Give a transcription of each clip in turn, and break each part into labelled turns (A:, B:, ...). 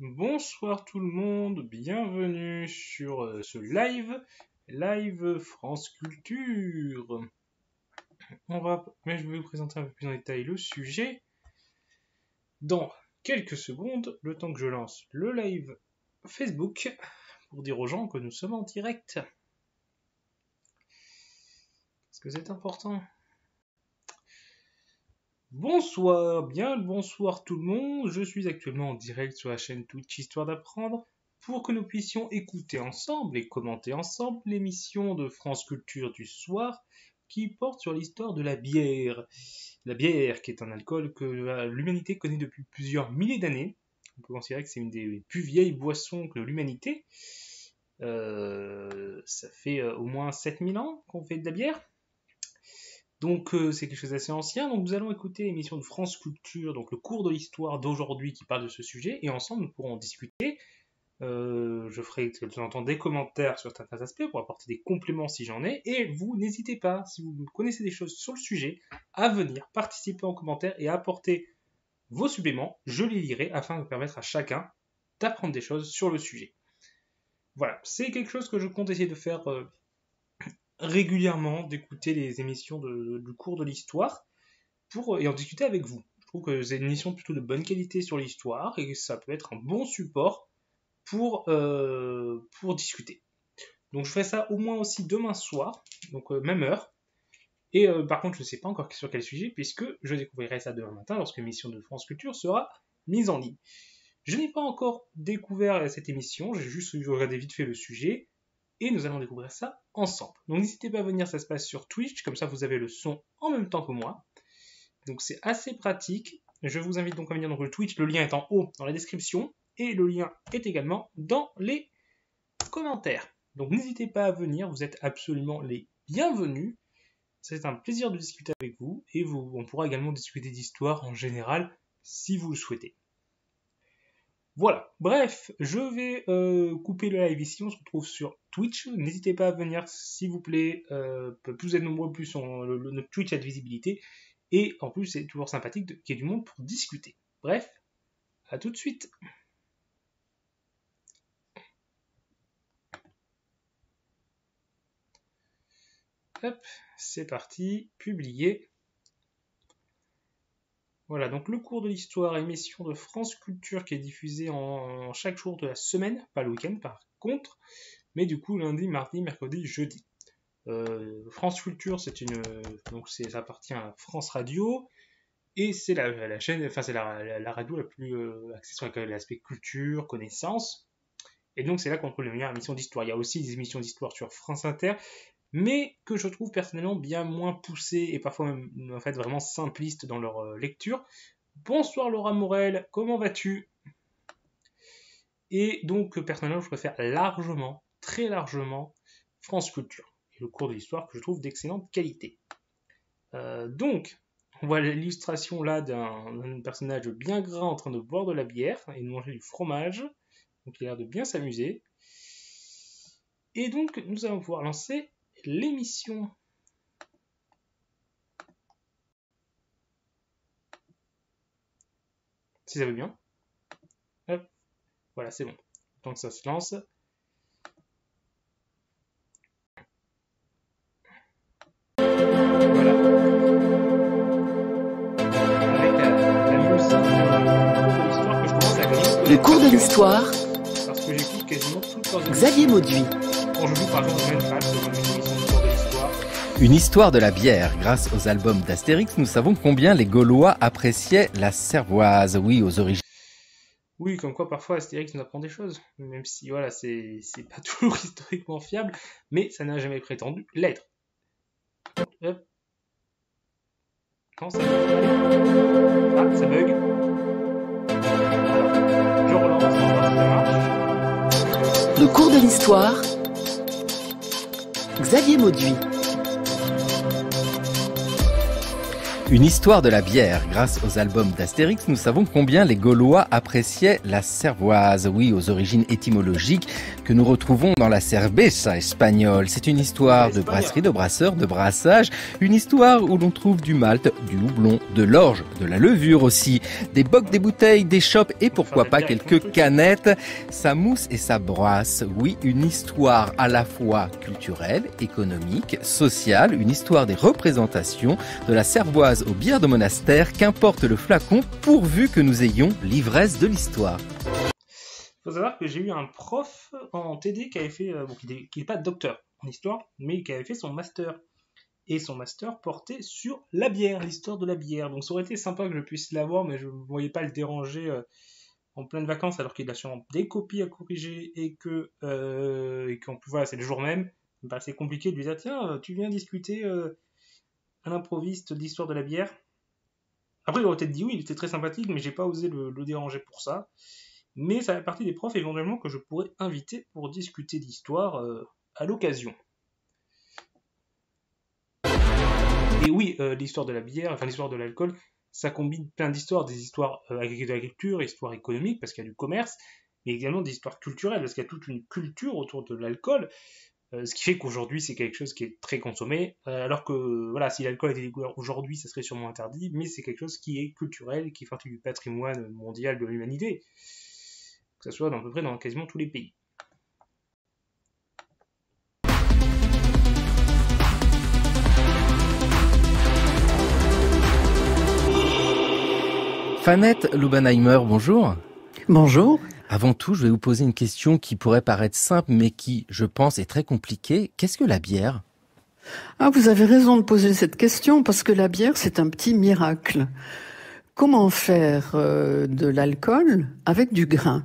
A: Bonsoir tout le monde, bienvenue sur ce live France Culture. Je vais vous présenter un peu plus en détail le sujet dans quelques secondes, le temps que je lance le live Facebook pour dire aux gens que nous sommes en direct. Parce que c'est important. Bonsoir, bien le bonsoir tout le monde, je suis actuellement en direct sur la chaîne Twitch Histoire d'apprendre pour que nous puissions écouter ensemble et commenter ensemble l'émission de France Culture du soir qui porte sur l'histoire de la bière. La bière qui est un alcool que l'humanité connaît depuis plusieurs milliers d'années. On peut considérer que c'est une des plus vieilles boissons de l'humanité. Ça fait au moins 7000 ans qu'on fait de la bière. Donc c'est quelque chose d'assez ancien, donc nous allons écouter l'émission de France Culture, donc le cours de l'histoire d'aujourd'hui qui parle de ce sujet, et ensemble nous pourrons en discuter. Je ferai de temps en temps des commentaires sur certains aspects pour apporter des compléments si j'en ai, et vous n'hésitez pas, si vous connaissez des choses sur le sujet, à venir participer en commentaire et à apporter vos suppléments, je les lirai afin de permettre à chacun d'apprendre des choses sur le sujet. Voilà, c'est quelque chose que je compte essayer de faire régulièrement, d'écouter les émissions du cours de l'histoire et en discuter avec vous. Je trouve que c'est une émission plutôt de bonne qualité sur l'histoire et ça peut être un bon support pour discuter. Donc je ferai ça au moins aussi demain soir, donc même heure. Et par contre, je ne sais pas encore sur quel sujet, puisque je découvrirai ça demain matin lorsque l'émission de France Culture sera mise en ligne. Je n'ai pas encore découvert cette émission, j'ai juste regardé vite fait le sujet, et nous allons découvrir ça ensemble. Donc n'hésitez pas à venir, ça se passe sur Twitch, comme ça vous avez le son en même temps que moi. Donc c'est assez pratique. Je vous invite donc à venir dans le Twitch, le lien est en haut dans la description, et le lien est également dans les commentaires. Donc n'hésitez pas à venir, vous êtes absolument les bienvenus. C'est un plaisir de discuter avec vous, et on pourra également discuter d'histoire en général, si vous le souhaitêtre. Voilà, bref, je vais couper le live ici, on se retrouve sur Twitch, n'hésitez pas à venir s'il vous plaît, plus vous êtes nombreux, plus notre Twitch a de visibilité, et en plus c'est toujours sympathique qu'il y ait du monde pour discuter. Bref, à tout de suite. Hop, c'est parti, publier. Voilà, donc le cours de l'histoire, émission de France Culture qui est diffusée en chaque jour de la semaine, pas le week-end par contre, mais du coup lundi, mardi, mercredi, jeudi. France Culture, ça appartient à France Radio, et c'est la chaîne, enfin c'est la radio la plus axée sur l'aspect culture, connaissance, et donc c'est là qu'on trouve les meilleures émissions d'histoire. Il y a aussi des émissions d'histoire sur France Inter, mais que je trouve personnellement bien moins poussées et parfois même en fait vraiment simplistes dans leur lecture. Bonsoir Laura Morel, comment vas-tu? Et donc personnellement je préfère largement, très largement France Culture et le cours de l'histoire que je trouve d'excellente qualité. Donc on voit l'illustration là d'un personnage bien gras en train de boire de la bière et de manger du fromage, donc il a l'air de bien s'amuser. Et donc nous allons pouvoir lancer l'émission. Si ça veut bien. Hop. Voilà, c'est bon. Donc ça se lance. Voilà. Avec la musique de l'histoire que je commence à connaître.
B: Le cours de l'histoire.
A: Parce que j'écoute quasiment toutes leurs
B: Xavier Mauduit.
A: Quand je joue par exemple au même page de mon émission de cours de l'histoire.
C: Une histoire de la bière. Grâce aux albums d'Astérix, nous savons combien les Gaulois appréciaient la cervoise. Oui, aux origines.
A: Oui, comme quoi parfois Astérix nous apprend des choses, même si voilà, c'est pas toujours historiquement fiable, mais ça n'a jamais prétendu l'être. Hop. Non, ça bug. Ah, ça bug. Alors, je relance, on va voir si ça marche.
B: Le cours de l'histoire. Xavier Mauduit.
C: Une histoire de la bière. Grâce aux albums d'Astérix, nous savons combien les Gaulois appréciaient la cervoise. Oui, aux origines étymologiques que nous retrouvons dans la cerveza espagnole. C'est une histoire de brasserie, de brasseur, de brassage. Une histoire où l'on trouve du malt, du houblon, de l'orge, de la levure aussi. Des bocs, des bouteilles, des chopes et pourquoi pas quelques canettes. Ça mousse et ça brasse. Oui, une histoire à la fois culturelle, économique, sociale. Une histoire des représentations de la cervoise aux bières de monastère, qu'importe le flacon, pourvu que nous ayons l'ivresse de l'histoire.
A: Il faut savoir que j'ai eu un prof en TD qui avait fait, qui n'est pas docteur en histoire, mais qui avait fait son master. Et son master portait sur la bière, l'histoire de la bière. Donc ça aurait été sympa que je puisse l'avoir, mais je ne voyais pas le déranger en pleine vacances, alors qu'il a sûrement des copies à corriger et qu'en plus, voilà, c'est le jour même. Il me paraissait compliqué de lui dire, tiens, tu viens discuter à l'improviste d'histoire de la bière. Après, il aurait peut-être dit oui, il était très sympathique, mais j'ai pas osé le déranger pour ça. Mais ça fait partie des profs éventuellement que je pourrais inviter pour discuter d'histoire à l'occasion. Et oui, l'histoire de la bière, enfin l'histoire de l'alcool, ça combine plein d'histoires, des histoires d'agriculture, histoires économiques, parce qu'il y a du commerce, mais également des histoires culturelles, parce qu'il y a toute une culture autour de l'alcool. Ce qui fait qu'aujourd'hui, c'est quelque chose qui est très consommé, alors que voilà, si l'alcool était découvert aujourd'hui, ça serait sûrement interdit, mais c'est quelque chose qui est culturel, qui fait partie du patrimoine mondial de l'humanité, que ce soit à peu près dans quasiment tous les pays.
C: Fanette Lobenheimer, bonjour.
D: Bonjour.
C: Avant tout, je vais vous poser une question qui pourrait paraître simple, mais qui, je pense, est très compliquée. Qu'est-ce que la bière ?
D: Ah, vous avez raison de poser cette question, parce que la bière, c'est un petit miracle. Comment faire de l'alcool avec du grain ?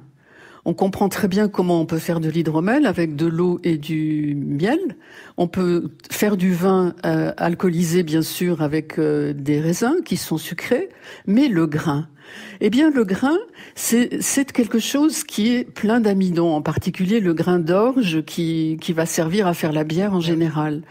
D: On comprend très bien comment on peut faire de l'hydromel avec de l'eau et du miel. On peut faire du vin alcoolisé, bien sûr, avec des raisins qui sont sucrés. Mais le grain, eh bien, le grain, c'est quelque chose qui est plein d'amidon, en particulier le grain d'orge qui va servir à faire la bière en général.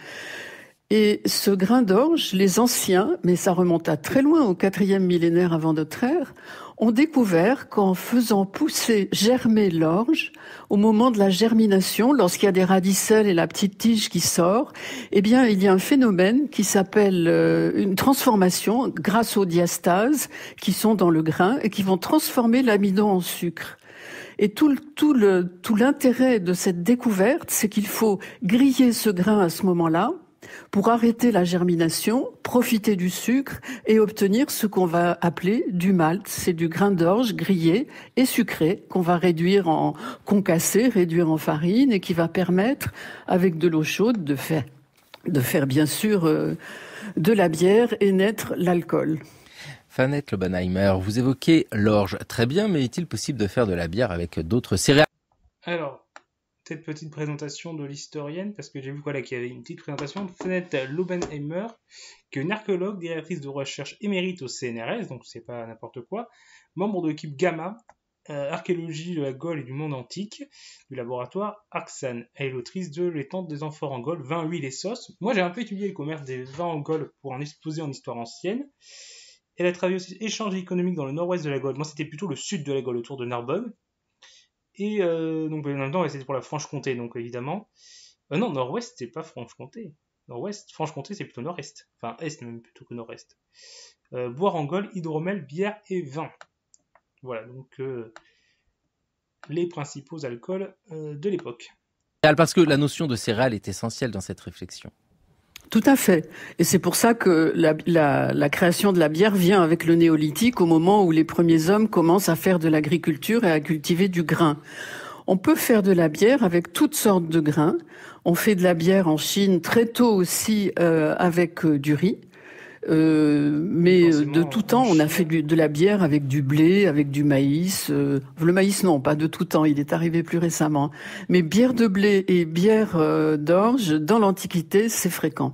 D: Et ce grain d'orge, les anciens, mais ça remonte à très loin, au 4e millénaire avant notre ère, ont découvert qu'en faisant pousser, germer l'orge, au moment de la germination, lorsqu'il y a des radicelles et la petite tige qui sort, eh bien, il y a un phénomène qui s'appelle une transformation grâce aux diastases qui sont dans le grain et qui vont transformer l'amidon en sucre. Et tout l'intérêt de cette découverte, c'est qu'il faut griller ce grain à ce moment-là, pour arrêter la germination, profiter du sucre et obtenir ce qu'on va appeler du malt. C'est du grain d'orge grillé et sucré qu'on va réduire en concassé, réduire en farine et qui va permettre, avec de l'eau chaude, de faire bien sûr de la bière et naître l'alcool.
C: Fanette Lobenheimer, vous évoquez l'orge. Très bien, mais est-il possible de faire de la bière avec d'autres céréales ?
A: Alors, cette petite présentation de l'historienne, parce que j'ai vu qu'il y avait une petite présentation de Fanette Lobenheimer, qui est une archéologue, directrice de recherche émérite au CNRS, donc c'est pas n'importe quoi, membre de l'équipe Gamma, archéologie de la Gaule et du monde antique, du laboratoire Arxan. Elle est l'autrice de Les tentes des amphores en Gaule, vin, huile et sauce. Moi j'ai un peu étudié le commerce des vins en Gaule pour en exposer en histoire ancienne. Elle a travaillé aussi échange économique dans le nord-ouest de la Gaule. Moi c'était plutôt le sud de la Gaule, autour de Narbonne. Et donc en même temps, c'était pour la Franche-Comté, donc évidemment. Non, nord-ouest, c'est pas Franche-Comté. Nord-ouest, Franche-Comté, c'est plutôt nord-est. Enfin, est même plutôt que nord-est. Boire en Gaule, hydromel, bière et vin. Voilà, donc les principaux alcools de l'époque.
C: Parce que la notion de céréales est essentielle dans cette réflexion.
D: Tout à fait. Et c'est pour ça que la création de la bière vient avec le néolithique, au moment où les premiers hommes commencent à faire de l'agriculture et à cultiver du grain. On peut faire de la bière avec toutes sortes de grains. On fait de la bière en Chine très tôt aussi avec du riz. Mais de tout temps, on a fait de la bière avec du blé, avec du maïs. Le maïs, non, pas de tout temps, il est arrivé plus récemment. Mais bière de blé et bière d'orge, dans l'Antiquité, c'est fréquent.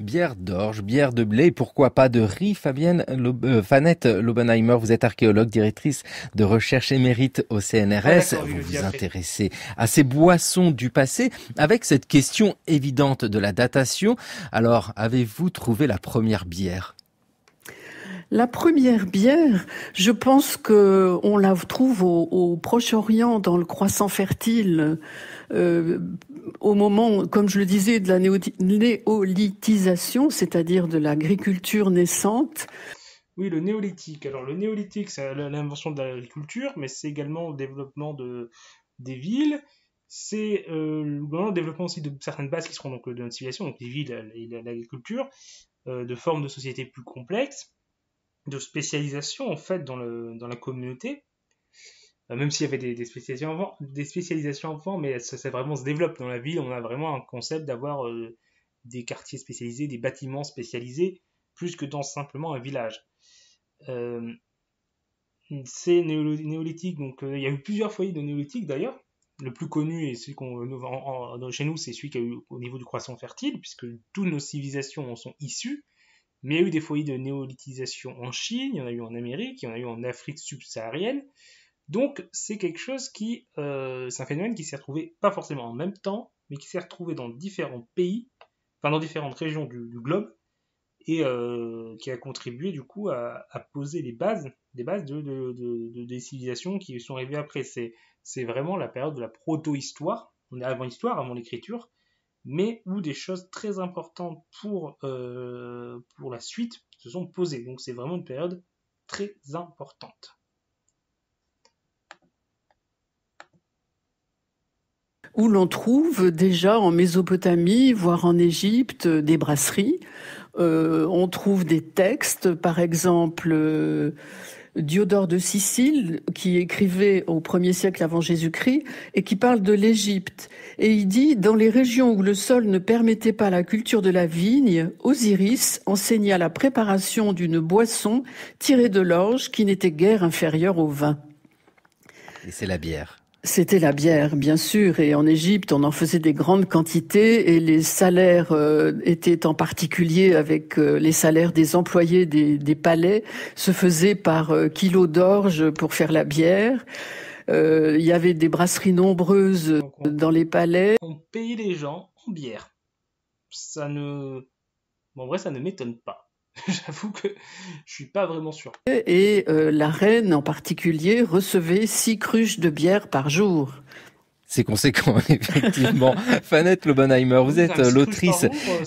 C: Bière d'orge, bière de blé, pourquoi pas de riz. Fanette Lobenheimer, vous êtes archéologue, directrice de recherche émérite au CNRS. Vous vous intéressez à ces boissons du passé avec cette question évidente de la datation. Alors, avez-vous trouvé la première bière ?
D: La première bière, je pense que on la trouve au Proche-Orient, dans le croissant fertile, au moment, comme je le disais, de la néolithisation, c'est-à-dire de l'agriculture naissante.
A: Oui, le néolithique. Alors le néolithique, c'est l'invention de l'agriculture, mais c'est également le développement des villes. C'est le développement aussi de certaines bases qui seront donc de notre civilisation, donc les villes et l'agriculture, de formes de sociétés plus complexes, de spécialisation en fait dans la communauté, même s'il y avait des spécialisations avant, mais ça vraiment se développe dans la ville. On a vraiment un concept d'avoir des quartiers spécialisés, des bâtiments spécialisés, plus que dans simplement un village. C'est néolithique, donc il y a eu plusieurs foyers de néolithique d'ailleurs. Le plus connu et celui chez nous, c'est celui qui a eu au niveau du croissant fertile, puisque toutes nos civilisations en sont issues. Mais il y a eu des foyers de néolithisation en Chine, il y en a eu en Amérique, il y en a eu en Afrique subsaharienne. Donc c'est quelque chose c'est un phénomène qui s'est retrouvé pas forcément en même temps, mais qui s'est retrouvé dans différents pays, enfin dans différentes régions du globe, et qui a contribué du coup à poser des bases des civilisations qui sont arrivées après. C'est vraiment la période de la proto-histoire. On est avant l'histoire, avant l'écriture, mais où des choses très importantes pour la suite se sont posées. Donc c'est vraiment une période très importante.
D: Où l'on trouve déjà en Mésopotamie, voire en Égypte, des brasseries. On trouve des textes, par exemple Diodore de Sicile, qui écrivait au 1er siècle avant Jésus-Christ et qui parle de l'Égypte. Et il dit, dans les régions où le sol ne permettait pas la culture de la vigne, Osiris enseigna la préparation d'une boisson tirée de l'orge qui n'était guère inférieure au vin.
C: Et c'est la bière.
D: C'était la bière, bien sûr, et en Égypte, on en faisait des grandes quantités, et les salaires étaient en particulier avec les salaires des employés des palais, se faisaient par kilo d'orge pour faire la bière. Il y avait des brasseries nombreuses dans les palais.
A: On payait les gens en bière. En vrai, ça ne m'étonne pas. J'avoue que je suis pas vraiment sûr.
D: Et la reine en particulier recevait 6 cruches de bière par jour.
C: C'est conséquent, effectivement. Fanette Lobenheimer, vous êtes l'autrice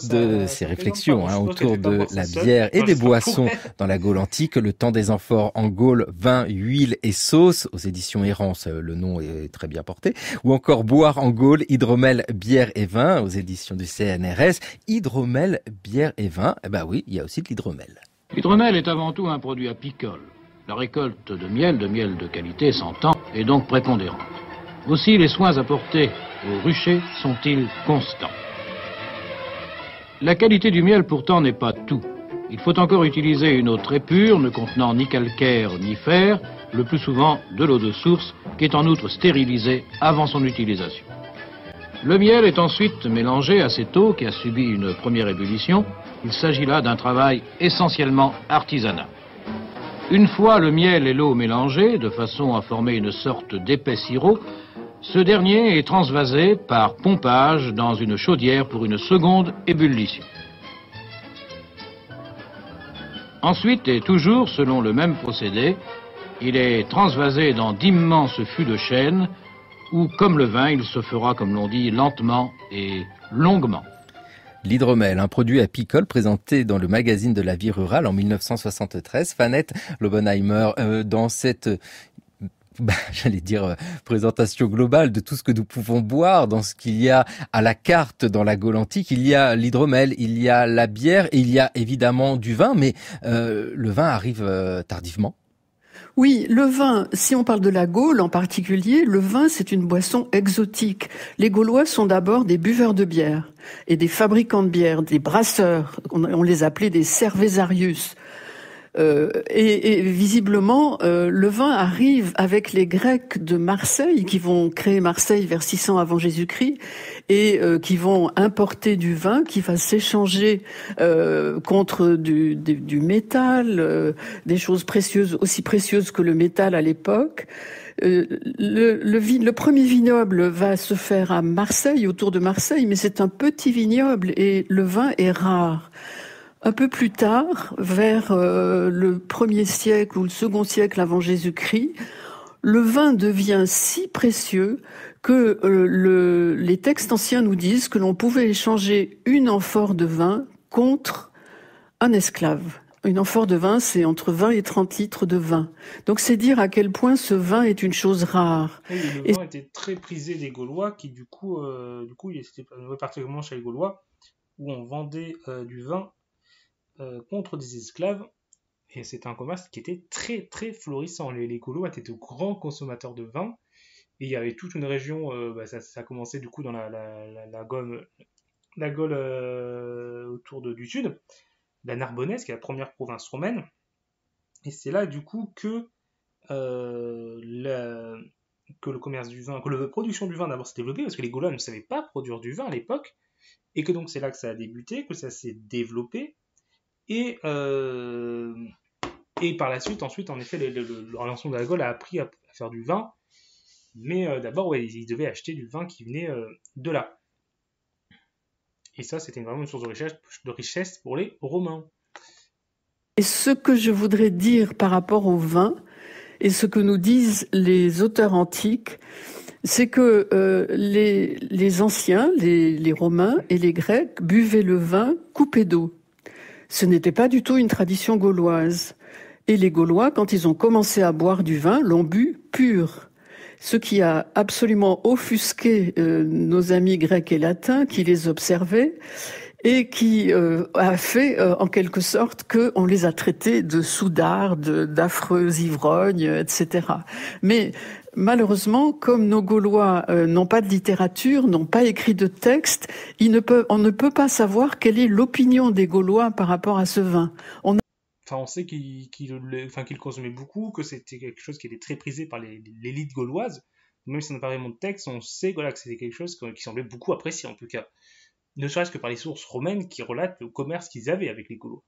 C: de ces réflexions autour de la bière et des boissons dans la Gaule antique, Le temps des amphores en Gaule, vin, huile et sauce, aux éditions Errance, le nom est très bien porté, ou encore Boire en Gaule, hydromel, bière et vin, aux éditions du CNRS. Hydromel, bière et vin, eh ben oui, il y a aussi de l'hydromel.
E: L'hydromel est avant tout un produit apicole. La récolte de miel de qualité s'entend, est donc prépondérante. Aussi, les soins apportés aux ruchers sont-ils constants. La qualité du miel, pourtant, n'est pas tout. Il faut encore utiliser une eau très pure, ne contenant ni calcaire ni fer, le plus souvent de l'eau de source, qui est en outre stérilisée avant son utilisation. Le miel est ensuite mélangé à cette eau qui a subi une première ébullition. Il s'agit là d'un travail essentiellement artisanal. Une fois le miel et l'eau mélangés, de façon à former une sorte d'épais sirop, ce dernier est transvasé par pompage dans une chaudière pour une seconde ébullition. Ensuite, et toujours selon le même procédé, il est transvasé dans d'immenses fûts de chêne où, comme le vin, il se fera, comme l'on dit, lentement et longuement.
C: L'hydromel, un produit apicole présenté dans le magazine de la vie rurale en 1973. Fanette Lobenheimer, dans cette présentation globale de tout ce que nous pouvons boire, dans ce qu'il y a à la carte dans la Gaule antique, il y a l'hydromel, il y a la bière et il y a évidemment du vin, mais le vin arrive tardivement.
D: Oui, le vin, si on parle de la Gaule en particulier, le vin c'est une boisson exotique. Les Gaulois sont d'abord des buveurs de bière et des fabricants de bière, des brasseurs, on les appelait des cervezarius. Et visiblement, le vin arrive avec les Grecs de Marseille qui vont créer Marseille vers 600 avant Jésus-Christ et qui vont importer du vin qui va s'échanger contre du métal, des choses précieuses, aussi précieuses que le métal à l'époque. Le premier vignoble va se faire à Marseille, autour de Marseille, mais c'est un petit vignoble et le vin est rare. Un peu plus tard, vers le 1er siècle ou le 2e siècle avant Jésus-Christ, le vin devient si précieux que les textes anciens nous disent que l'on pouvait échanger une amphore de vin contre un esclave. Une amphore de vin, c'est entre 20 et 30 litres de vin. Donc c'est dire à quel point ce vin est une chose rare.
A: Oui, le vin était très prisé des Gaulois, qui du coup il était particulièrement chez les Gaulois, où on vendait du vin contre des esclaves. Et c'était un commerce qui était très très florissant. Les Gaulois étaient de grands consommateurs de vin. Et il y avait toute une région, ça commençait du coup dans la Gaule autour du sud, la Narbonnaise, qui est la première province romaine. Et c'est là du coup que le commerce du vin, que la production du vin d'abord s'est développée, parce que les Gaulois ne savaient pas produire du vin à l'époque, et que donc c'est là que ça a débuté, que ça s'est développé. Et par la suite, ensuite, en effet, l'ensemble de la Gaule a appris à faire du vin. Mais d'abord, ils devaient acheter du vin qui venait de là. Et ça, c'était vraiment une source de richesse pour les Romains.
D: Et ce que je voudrais dire par rapport au vin, et ce que nous disent les auteurs antiques, c'est que les anciens, les Romains et les Grecs buvaient le vin coupé d'eau. Ce n'était pas du tout une tradition gauloise. Et les Gaulois, quand ils ont commencé à boire du vin, l'ont bu pur. Ce qui a absolument offusqué nos amis grecs et latins qui les observaient et qui a fait en quelque sorte qu'on les a traités de soudards, d'affreux ivrognes, etc. Mais malheureusement, comme nos Gaulois n'ont pas de littérature, n'ont pas écrit de texte, on ne peut pas savoir quelle est l'opinion des Gaulois par rapport à ce vin.
A: On sait qu'il consommait beaucoup, que c'était quelque chose qui était très prisé par l'élite gauloise. Même si on n'a pas vraiment de texte, on sait que c'était quelque chose qui semblait beaucoup apprécié, en tout cas. Ne serait-ce que par les sources romaines qui relatent le commerce qu'ils avaient avec les Gaulois.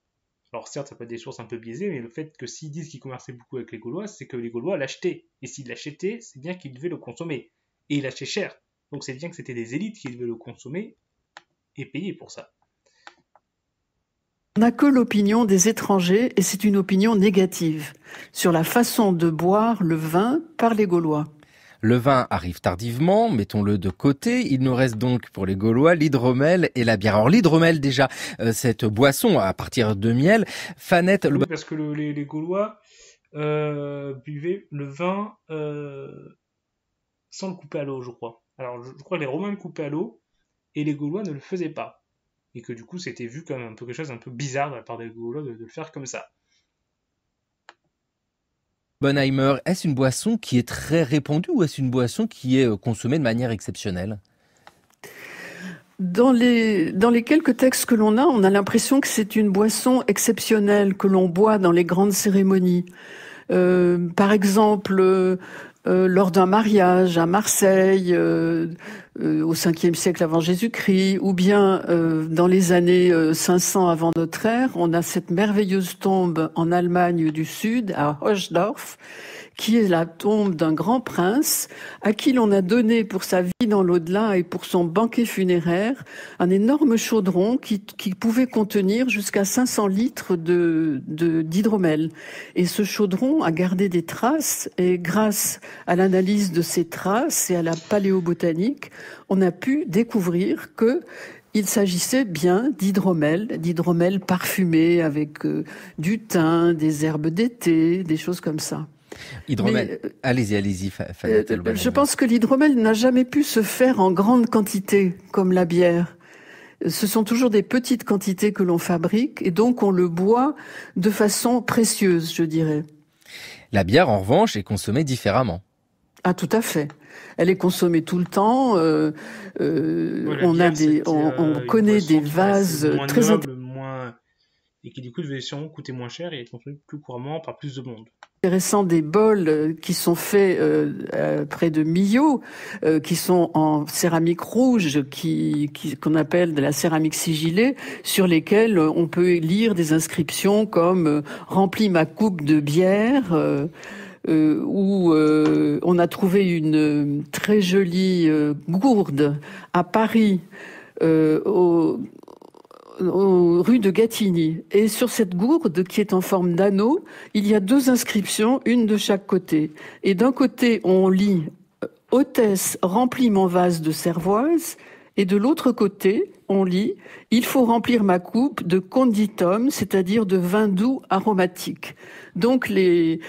A: Alors certes, ça peut être des sources un peu biaisées, mais le fait que s'ils disent qu'ils commerçaient beaucoup avec les Gaulois, c'est que les Gaulois l'achetaient. Et s'ils l'achetaient, c'est bien qu'ils devaient le consommer. Et ils l'achetaient cher. Donc c'est bien que c'était des élites qui devaient le consommer et payer pour ça.
D: On n'a que l'opinion des étrangers, et c'est une opinion négative, sur la façon de boire le vin par les Gaulois.
C: Le vin arrive tardivement, mettons-le de côté. Il nous reste donc pour les Gaulois l'hydromel et la bière. Alors l'hydromel déjà, cette boisson à partir de miel, Fanette...
A: Oui, parce que les Gaulois buvaient le vin sans le couper à l'eau, je crois. Alors je crois que les Romains le coupaient à l'eau, et les Gaulois ne le faisaient pas. Et que du coup c'était vu comme un peu quelque chose un peu bizarre de la part des Gaulois de le faire comme ça.
C: Bonheimer, est-ce une boisson qui est très répandue ou est-ce une boisson qui est consommée de manière exceptionnelle ?
D: Dans les quelques textes que l'on a, on a l'impression que c'est une boisson exceptionnelle que l'on boit dans les grandes cérémonies. Par exemple, lors d'un mariage à Marseille, au 5e siècle avant Jésus-Christ, ou bien dans les années 500 avant notre ère, on a cette merveilleuse tombe en Allemagne du Sud, à Hochsdorf, qui est la tombe d'un grand prince à qui l'on a donné pour sa vie dans l'au-delà et pour son banquet funéraire un énorme chaudron qui pouvait contenir jusqu'à 500 litres d'hydromel. Et ce chaudron a gardé des traces, et grâce à l'analyse de ces traces et à la paléobotanique, on a pu découvrir que il s'agissait bien d'hydromel parfumé avec du thym, des herbes d'été, des choses comme ça.
C: Hydromel. Allez-y, Fanette.
D: Je pense que l'hydromel n'a jamais pu se faire en grande quantité comme la bière. Ce sont toujours des petites quantités que l'on fabrique et donc on le boit de façon précieuse, je dirais.
C: La bière, en revanche, est consommée différemment.
D: Ah, tout à fait. Elle est consommée tout le temps. On connaît des vases très intéressants.
A: Et qui du coup devait sûrement coûter moins cher et être consommé plus couramment par plus de monde.
D: Intéressant, des bols qui sont faits près de Millau, qui sont en céramique rouge, qu'on appelle de la céramique sigillée, sur lesquels on peut lire des inscriptions comme remplis ma coupe de bière. Où on a trouvé une très jolie gourde à Paris, rue de Gatigny. Et sur cette gourde qui est en forme d'anneau, il y a 2 inscriptions, une de chaque côté. Et d'un côté, on lit « Hôtesse, remplis mon vase de cervoise ». Et de l'autre côté, on lit « Il faut remplir ma coupe de conditum, c'est-à-dire de vin doux aromatique ». Donc les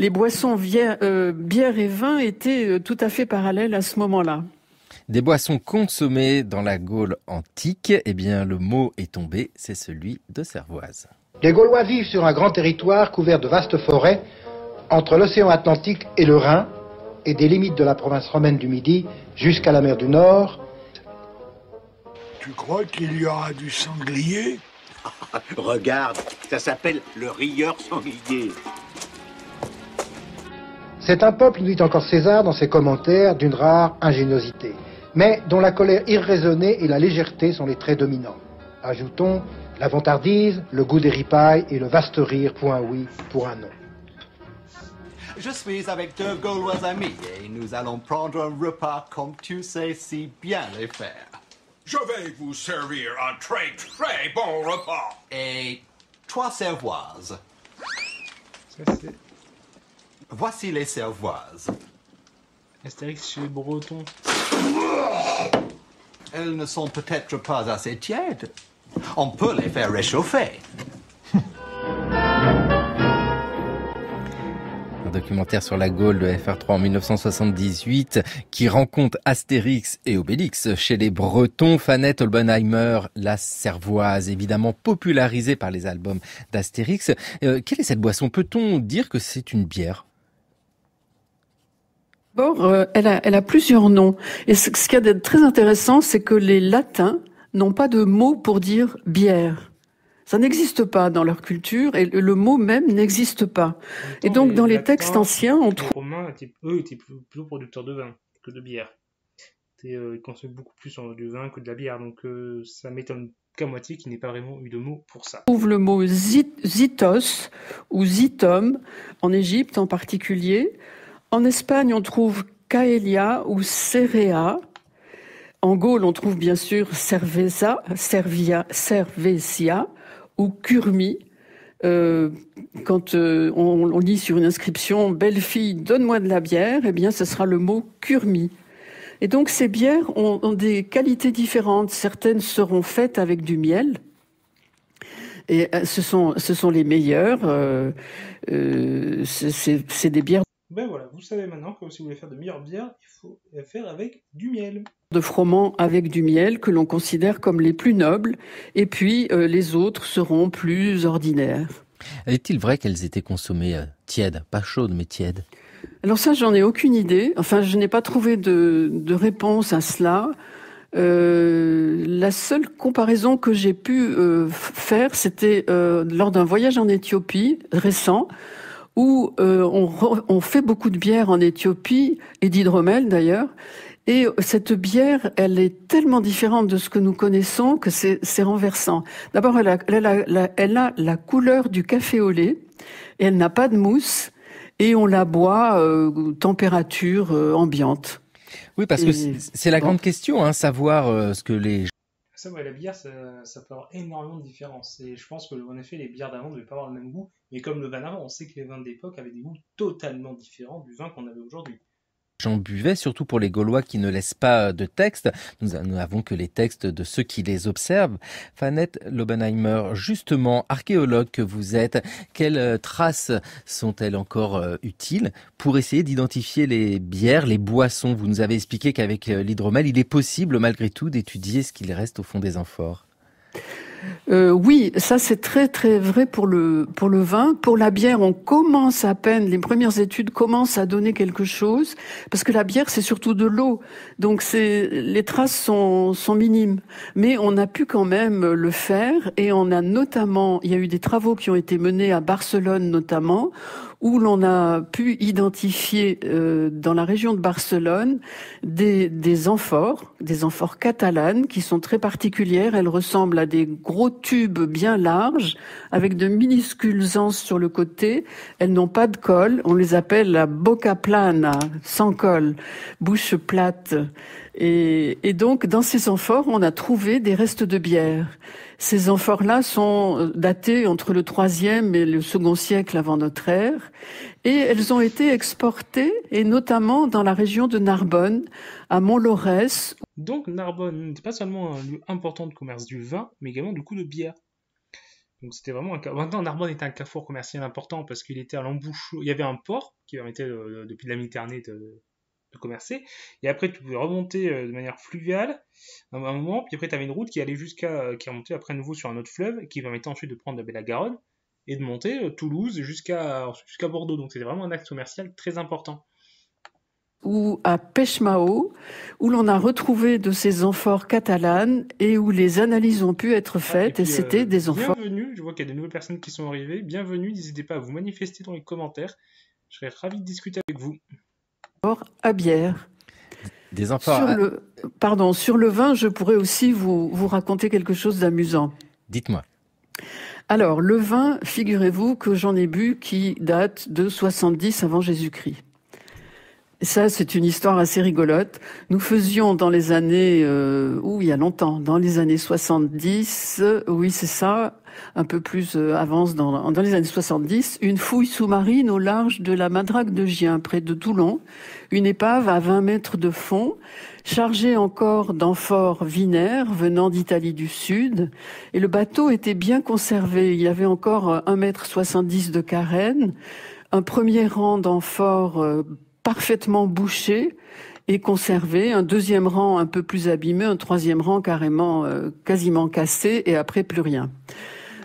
D: boissons bière et vin étaient tout à fait parallèles à ce moment-là.
C: Des boissons consommées dans la Gaule antique, eh bien le mot est tombé, c'est celui de cervoise.
F: Les Gaulois vivent sur un grand territoire couvert de vastes forêts entre l'océan Atlantique et le Rhin et des limites de la province romaine du Midi jusqu'à la mer du Nord.
G: Tu crois qu'il y aura du sanglier?
H: Regarde, ça s'appelle le rieur sanglier.
F: C'est un peuple, nous dit encore César dans ses commentaires, d'une rare ingéniosité, mais dont la colère irraisonnée et la légèreté sont les traits dominants. Ajoutons la vantardise, le goût des ripailles et le vaste rire pour un oui, pour un non.
I: Je suis avec 2 Gaulois amis et nous allons prendre un repas comme tu sais si bien les faire.
J: Je vais vous servir un très très bon repas.
I: Et 3 cervoises.
A: Ça, c'est
I: Voici les cervoises.
A: Astérix chez les Bretons.
I: Elles ne sont peut-être pas assez tièdes. On peut les faire réchauffer.
C: Un documentaire sur la Gaule de FR3 en 1978 qui rencontre Astérix et Obélix chez les Bretons. Fanette Holbenheimer, la cervoise, évidemment popularisée par les albums d'Astérix. Quelle est cette boisson? Peut-on dire que c'est une bière?
D: D'abord, elle a plusieurs noms. Et ce qu'il y a de très intéressant, c'est que les latins n'ont pas de mot pour dire bière. Ça n'existe pas dans leur culture et le mot même n'existe pas. Et donc dans les textes anciens, on trouve...
A: Les Romains étaient plutôt producteurs de vin que de bière. Ils consommaient beaucoup plus du vin que de la bière, donc ça m'étonne qu'à moitié qu'il n'ait pas vraiment eu de mot pour ça.
D: On trouve le mot zitos ou zitum en Égypte en particulier. En Espagne, on trouve caelia ou cerea. En Gaule, on trouve bien sûr cerveza, cervesia ou curmi. Quand on lit sur une inscription « Belle fille, donne-moi de la bière », eh bien, ce sera le mot curmi. Et donc, ces bières ont des qualités différentes. Certaines seront faites avec du miel. Et ce sont les meilleures. C'est des bières.
A: Ben voilà, vous savez maintenant que si vous voulez faire de meilleures bières, il faut les faire avec du miel.
D: De froment avec du miel que l'on considère comme les plus nobles, et puis les autres seront plus ordinaires.
C: Est-il vrai qu'elles étaient consommées tièdes, pas chaudes mais tièdes?
D: Alors ça, j'en ai aucune idée. Enfin, je n'ai pas trouvé de réponse à cela. La seule comparaison que j'ai pu faire, c'était lors d'un voyage en Éthiopie récent, où on fait beaucoup de bière en Éthiopie, et d'hydromel d'ailleurs, et cette bière, elle est tellement différente de ce que nous connaissons que c'est renversant. D'abord, elle a la couleur du café au lait, et elle n'a pas de mousse, et on la boit température ambiante.
C: Oui, parce que c'est la grande question, hein, savoir ce que les...
A: Ça, ouais, la bière, ça peut avoir énormément de différences. Et je pense que, en effet, les bières d'avant ne devaient pas avoir le même goût. Mais comme le vin d'avant, on sait que les vins d'époque avaient des goûts totalement différents du vin qu'on avait aujourd'hui.
C: J'en buvais, surtout pour les Gaulois qui ne laissent pas de texte. Nous n'avons que les textes de ceux qui les observent. Fanette Holbenheimer, justement, archéologue que vous êtes, quelles traces sont-elles encore utiles pour essayer d'identifier les bières, les boissons? Vous nous avez expliqué qu'avec l'hydromel, il est possible malgré tout d'étudier ce qu'il reste au fond des amphores.
D: Oui, ça c'est très très vrai pour le vin. Pour la bière, on commence à peine, les premières études commencent à donner quelque chose, parce que la bière c'est surtout de l'eau, donc les traces sont minimes. Mais on a pu quand même le faire, et on a notamment, il y a eu des travaux qui ont été menés à Barcelone notamment, où l'on a pu identifier dans la région de Barcelone des amphores catalanes qui sont très particulières. Elles ressemblent à des gros tubes bien larges avec de minuscules anses sur le côté. Elles n'ont pas de col. On les appelle la boca plana, sans col, bouche plate. Et donc, dans ces amphores, on a trouvé des restes de bière. Ces amphores-là sont datées entre le 3e et le 2e siècle avant notre ère, et elles ont été exportées, et notamment dans la région de Narbonne, à Mont-Laurès.
A: Donc Narbonne n'était pas seulement un lieu important de commerce du vin, mais également du coup de bière. Donc c'était vraiment maintenant Narbonne était un carrefour commercial important parce qu'il était à l'embouchure. Il y avait un port qui permettait depuis la Méditerranée de commercer. Et après tu pouvais remonter de manière fluviale à un moment. Puis après tu avais une route qui allait qui remontait après nouveau sur un autre fleuve qui permettait ensuite de prendre la Garonne et de monter Toulouse jusqu'à Bordeaux. Donc c'était vraiment un axe commercial très important.
D: Ou à Pechmao, où l'on a retrouvé de ces amphores catalanes et où les analyses ont pu être faites, et c'était des amphores.
A: Bienvenue, je vois qu'il y a des nouvelles personnes qui sont arrivées. Bienvenue, n'hésitez pas à vous manifester dans les commentaires. Je serais ravi de discuter avec vous.
D: À bière.
C: Des amphores.
D: Sur le vin, je pourrais aussi vous raconter quelque chose d'amusant.
C: Dites-moi.
D: Alors, le vin, figurez-vous que j'en ai bu qui date de 70 avant Jésus-Christ. Ça, c'est une histoire assez rigolote. Nous faisions dans les années, il y a longtemps, dans les années 70, oui c'est ça, un peu plus avance dans les années 70, une fouille sous-marine au large de la Madrague de Gien, près de Toulon, une épave à 20 mètres de fond, chargée encore d'amphores vinaires venant d'Italie du Sud, et le bateau était bien conservé. Il y avait encore 1,70 m de carène, un premier rang d'amphores parfaitement bouché et conservé, un deuxième rang un peu plus abîmé, un troisième rang carrément quasiment cassé, et après plus rien.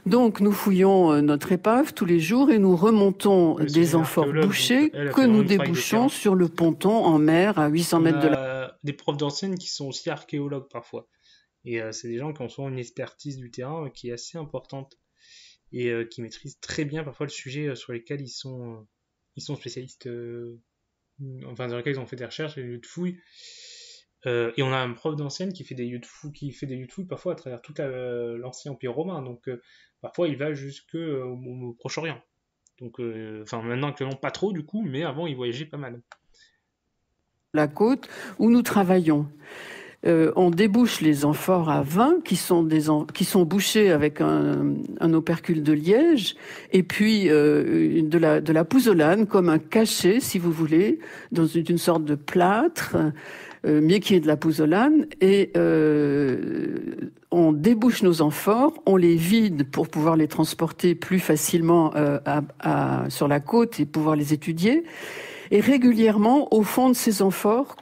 D: Donc nous fouillons notre épave tous les jours et nous remontons des amphores bouchés que nous débouchons sur le ponton en mer à 800 mètres de la...
A: Des profs d'enseigne qui sont aussi archéologues parfois. Et c'est des gens qui ont souvent une expertise du terrain qui est assez importante et qui maîtrisent très bien parfois le sujet sur lesquels ils sont spécialistes... Enfin, dans lesquels ils ont fait des recherches, des lieux de fouilles. Et on a un prof d'ancienne qui fait des lieux de fouilles parfois à travers tout l'ancien empire romain. Donc parfois il va au Proche-Orient. Donc maintenant actuellement pas trop du coup, mais avant il voyageait pas mal.
D: La côte où nous travaillons. On débouche les amphores à vin qui sont bouchés avec un opercule de liège et puis de la pouzzolane comme un cachet, si vous voulez, dans une sorte de plâtre, mais qui est de la pouzzolane. Et on débouche nos amphores, on les vide pour pouvoir les transporter plus facilement sur la côte et pouvoir les étudier. Et régulièrement, au fond de ces amphores,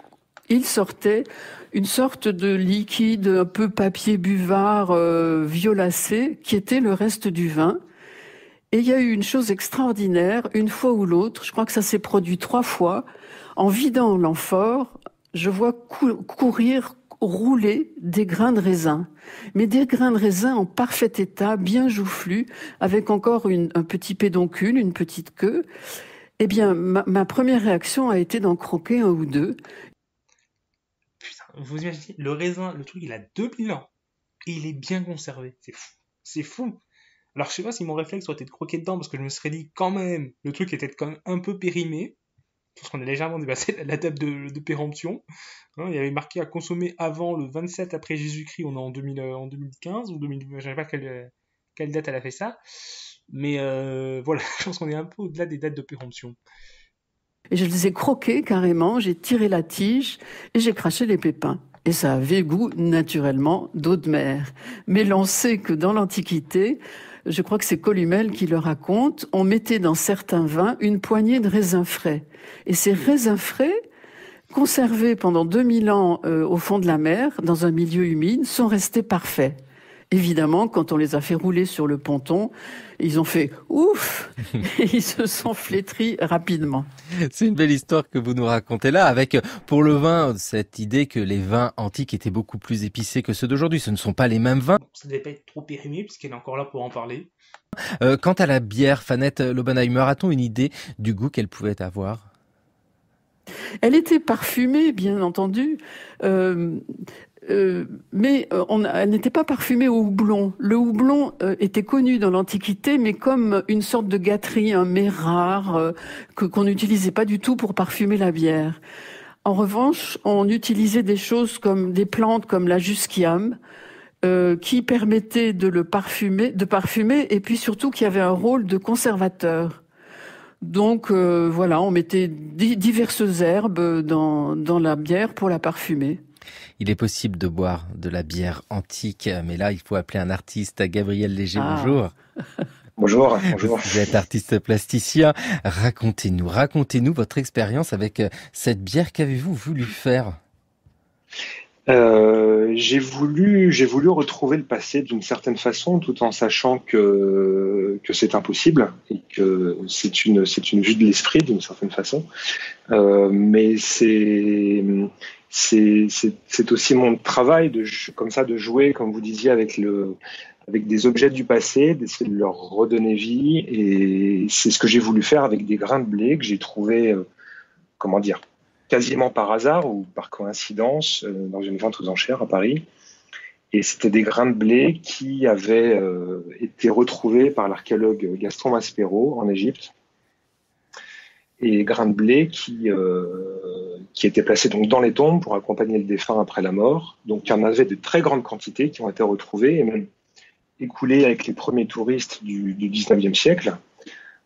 D: il sortait une sorte de liquide un peu papier buvard violacé qui était le reste du vin. Et il y a eu une chose extraordinaire, une fois ou l'autre, je crois que ça s'est produit 3 fois, en vidant l'amphore, je vois rouler des grains de raisin. Mais des grains de raisin en parfait état, bien joufflus, avec encore un petit pédoncule, une petite queue. Eh bien, ma première réaction a été d'en croquer un ou deux.
A: Vous imaginez, le raisin, le truc, il a 2000 ans. Et il est bien conservé. C'est fou. C'est fou. Alors, je sais pas si mon réflexe aurait été de croquer dedans, parce que je me serais dit, quand même, le truc était quand même un peu périmé. Parce qu'on a légèrement dépassé la date de péremption. Hein, il y avait marqué à consommer avant le 27 après Jésus-Christ. On est en 2015, ou 2000, je ne sais pas quelle date elle a fait ça. Mais voilà, je pense qu'on est un peu au-delà des dates de péremption.
D: Et je les ai croqués carrément, j'ai tiré la tige et j'ai craché les pépins. Et ça avait goût, naturellement, d'eau de mer. Mais l'on sait que dans l'Antiquité, je crois que c'est Columelle qui le raconte, on mettait dans certains vins une poignée de raisins frais. Et ces raisins frais, conservés pendant 2000 ans au fond de la mer, dans un milieu humide, sont restés parfaits. Évidemment, quand on les a fait rouler sur le ponton, ils ont fait ouf et ils se sont flétris rapidement.
C: C'est une belle histoire que vous nous racontez là, avec pour le vin cette idée que les vins antiques étaient beaucoup plus épicés que ceux d'aujourd'hui. Ce ne sont pas les mêmes vins.
A: Ça ne devait pas être trop périmé puisqu'elle est encore là pour en parler.
C: Quant à la bière, Fanette Lobenheimer, a-t-on une idée du goût qu'elle pouvait avoir ?
D: Elle était parfumée, bien entendu. Mais elle n'était pas parfumée au houblon. Le houblon était connu dans l'Antiquité, mais comme une sorte de gâterie, un mets rare, qu'on n'utilisait pas du tout pour parfumer la bière. En revanche, on utilisait des choses comme des plantes comme la jusquiame, qui permettait de parfumer, et puis surtout qui avait un rôle de conservateur. Donc voilà, on mettait diverses herbes dans la bière pour la parfumer.
C: Il est possible de boire de la bière antique, mais là, il faut appeler un artiste. Gabriel Léger, bonjour.
K: Bonjour.
C: Vous êtes artiste plasticien. Racontez-nous votre expérience avec cette bière. Qu'avez-vous voulu faire ?
K: J'ai voulu retrouver le passé d'une certaine façon, tout en sachant que c'est impossible et que c'est une vue de l'esprit d'une certaine façon. Mais c'est aussi mon travail de jouer, comme vous disiez, avec des objets du passé, d'essayer de leur redonner vie. Et c'est ce que j'ai voulu faire avec des grains de blé que j'ai trouvé, quasiment par hasard ou par coïncidence dans une vente aux enchères à Paris. Et c'était des grains de blé qui avaient été retrouvés par l'archéologue Gaston Maspero en Égypte. Et grains de blé qui étaient placés donc dans les tombes pour accompagner le défunt après la mort. Donc il y en avait de très grandes quantités qui ont été retrouvées et même écoulées avec les premiers touristes du 19e siècle.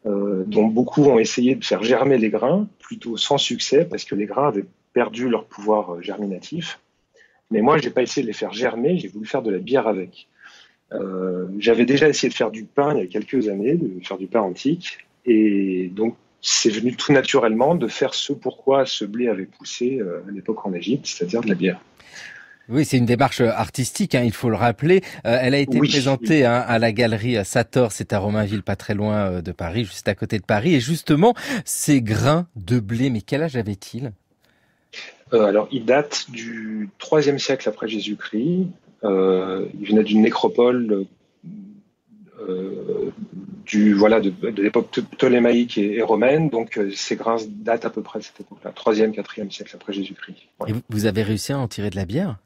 K: Dont beaucoup ont essayé de faire germer les grains, plutôt sans succès, parce que les grains avaient perdu leur pouvoir germinatif. Mais moi, j'ai pas essayé de les faire germer, j'ai voulu faire de la bière avec. J'avais déjà essayé de faire du pain il y a quelques années, de faire du pain antique, et donc c'est venu tout naturellement de faire ce pourquoi ce blé avait poussé à l'époque en Égypte, c'est-à-dire de la bière.
C: Oui, c'est une démarche artistique, il faut le rappeler. Elle a été présentée à la galerie Sator, c'est à Romainville, pas très loin de Paris, juste à côté de Paris. Et justement, ces grains de blé, mais quel âge avaient-ils ?
K: Alors, ils datent du IIIe siècle après Jésus-Christ. Ils venaient d'une nécropole de l'époque ptolémaïque et romaine. Donc, ces grains datent à peu près de cette époque-là, 3e, 4e siècle après Jésus-Christ. Ouais.
C: Et vous avez réussi à en tirer de la bière ?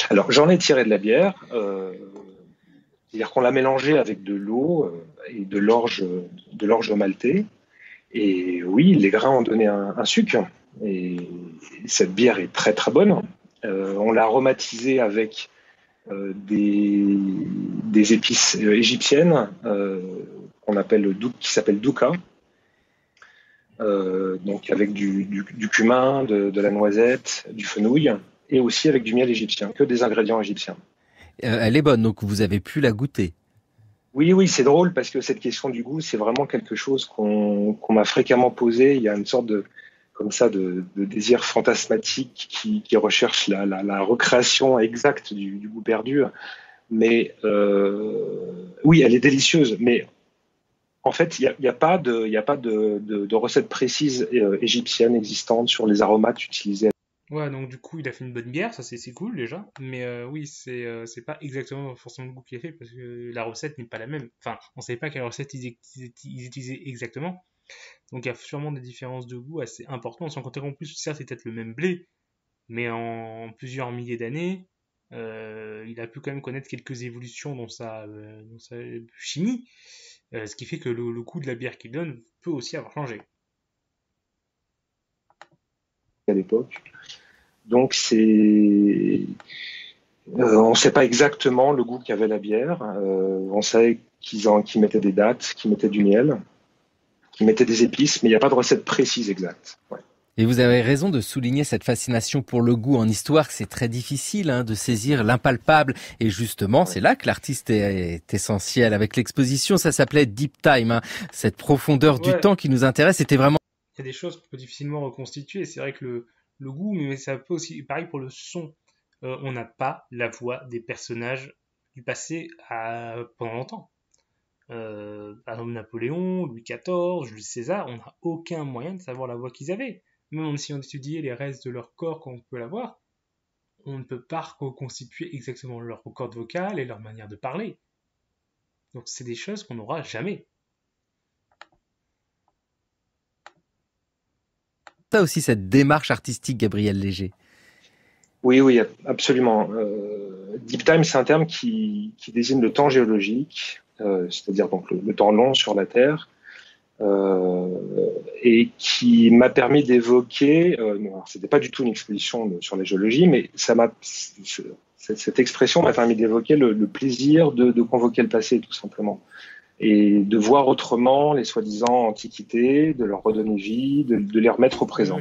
K: Alors, j'en ai tiré de la bière, c'est-à-dire qu'on l'a mélangée avec de l'eau et de l'orge maltée. Et oui, les grains ont donné un suc. Et cette bière est très très bonne. On l'a aromatisée avec des épices égyptiennes qui s'appellent douka. Donc avec du cumin, de la noisette, du fenouil. Et aussi avec du miel égyptien, que des ingrédients égyptiens.
C: Elle est bonne, donc vous avez pu la goûter.
K: Oui, c'est drôle parce que cette question du goût, c'est vraiment quelque chose qu'on m'a fréquemment posé. Il y a une sorte de désir fantasmatique qui recherche la recréation exacte du goût perdu. Mais oui, elle est délicieuse. Mais en fait, il n'y a pas de recette précise égyptienne existante sur les aromates utilisés.
A: Ouais, donc du coup, il a fait une bonne bière, ça c'est cool déjà. Mais oui, c'est pas forcément le goût qu'il a fait parce que la recette n'est pas la même. Enfin, on savait pas quelle recette ils utilisaient exactement. Donc il y a sûrement des différences de goût assez importantes. Sans compter qu'en plus, certes, c'est peut-être le même blé, mais en plusieurs milliers d'années, il a pu quand même connaître quelques évolutions dans sa chimie, ce qui fait que le goût de la bière qu'il donne peut aussi avoir changé.
K: À l'époque. Donc on ne sait pas exactement le goût qu'avait la bière. On savait qu'ils mettaient des dattes, qu'ils mettaient du miel, qu'ils mettaient des épices, mais il n'y a pas de recette précise exacte. Ouais.
C: Et vous avez raison de souligner cette fascination pour le goût en histoire, que c'est très difficile de saisir l'impalpable. Et justement, c'est là que l'artiste est essentiel. Avec l'exposition, ça s'appelait Deep Time, cette profondeur du temps qui nous intéresse. C'était vraiment...
A: Il y a des choses qu'on peut difficilement reconstituer. C'est vrai que le goût, mais ça peut aussi, pareil pour le son. On n'a pas la voix des personnages du passé pendant longtemps. Par exemple, Napoléon, Louis XIV, Jules César, on n'a aucun moyen de savoir la voix qu'ils avaient. Même si on étudiait les restes de leur corps qu'on peut l'avoir, on ne peut pas reconstituer exactement leur corde vocale et leur manière de parler. Donc c'est des choses qu'on n'aura jamais.
C: Ça aussi, cette démarche artistique, Gabriel Léger.
K: Oui, absolument. Deep Time, c'est un terme qui désigne le temps géologique, c'est-à-dire donc le temps long sur la Terre, et qui m'a permis d'évoquer, c'était pas du tout une exposition sur la géologie, mais ça Cette expression m'a permis d'évoquer le plaisir de convoquer le passé, tout simplement. Et de voir autrement les soi-disant antiquités, de leur redonner vie, de les remettre au présent.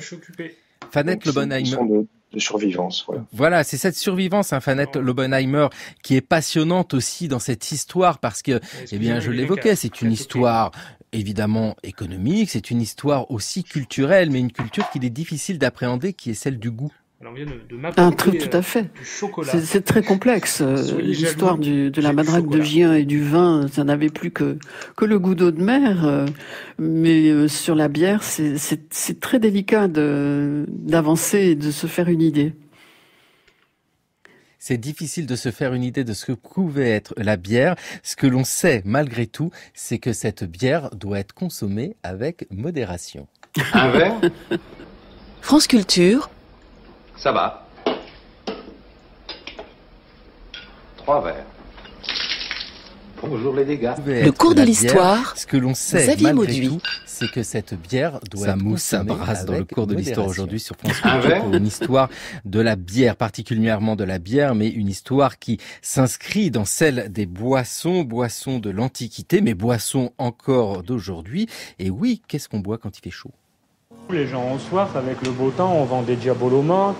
C: Fanette Lobenheimer.
K: De survivance.
C: Voilà, c'est cette survivance, Fanette Lobenheimer, qui est passionnante aussi dans cette histoire parce que, eh bien, je l'évoquais, c'est une histoire évidemment économique, c'est une histoire aussi culturelle, mais une culture qu'il est difficile d'appréhender, qui est celle du goût.
A: Alors, on vient de m'apporter
D: tout à fait.
A: Du chocolat.
D: C'est très complexe. L'histoire de la madrague de Gien et du vin, ça n'avait plus que le goût d'eau de mer. Mais sur la bière, c'est très délicat d'avancer et de se faire une idée.
C: C'est difficile de se faire une idée de ce que pouvait être la bière. Ce que l'on sait malgré tout, c'est que cette bière doit être consommée avec modération.
H: Un verre ?
B: France Culture.
H: Ça va. 3 verres. Bonjour les dégâts.
B: Le cours de l'histoire.
C: Ce que l'on sait malgré tout, c'est que cette bière doit être consommée brasse dans le cours de l'histoire aujourd'hui sur France Culture pour une histoire de la bière, particulièrement de la bière, mais une histoire qui s'inscrit dans celle des boissons de l'Antiquité, mais boissons encore d'aujourd'hui. Et oui, qu'est-ce qu'on boit quand il fait chaud ?
L: Les gens ont soif, avec le beau temps, on vend des diabolos menthe,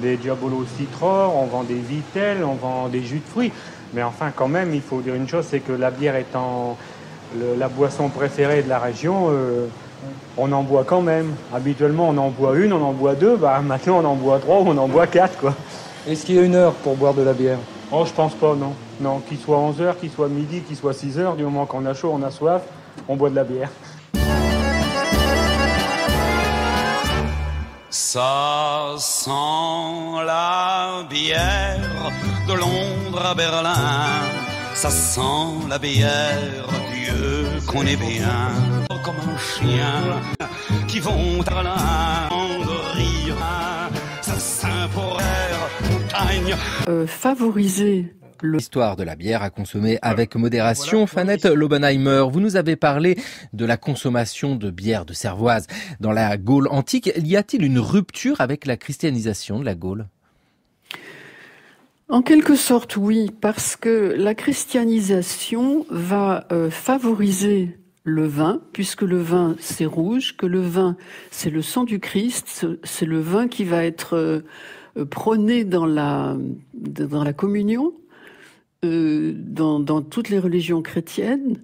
L: des diabolos citron, on vend des vitelles, on vend des jus de fruits. Mais enfin, quand même, il faut dire une chose, c'est que la bière étant la boisson préférée de la région, on en boit quand même. Habituellement, on en boit une, on en boit deux, maintenant on en boit 3 ou on en boit 4, quoi.
M: Est-ce qu'il y a une heure pour boire de la bière ?
L: Oh, je pense pas, non. Non, qu'il soit 11h, qu'il soit midi, qu'il soit 6h, du moment qu'on a chaud, on a soif, on boit de la bière.
N: Ça sent la bière de Londres à Berlin. Ça sent la bière, Dieu qu'on est bien. Comme un chien qui vont à l'un de rire. Ça sent pour montagne.
D: Favoriser
C: l'histoire de la bière à consommer avec modération. Fanette Lobenheimer, vous nous avez parlé de la consommation de bière de cervoise dans la Gaule antique. Y a-t-il une rupture avec la christianisation de la Gaule ?
D: En quelque sorte, oui, parce que la christianisation va favoriser le vin, puisque le vin c'est rouge, que le vin c'est le sang du Christ, c'est le vin qui va être prôné dans la communion. Dans toutes les religions chrétiennes.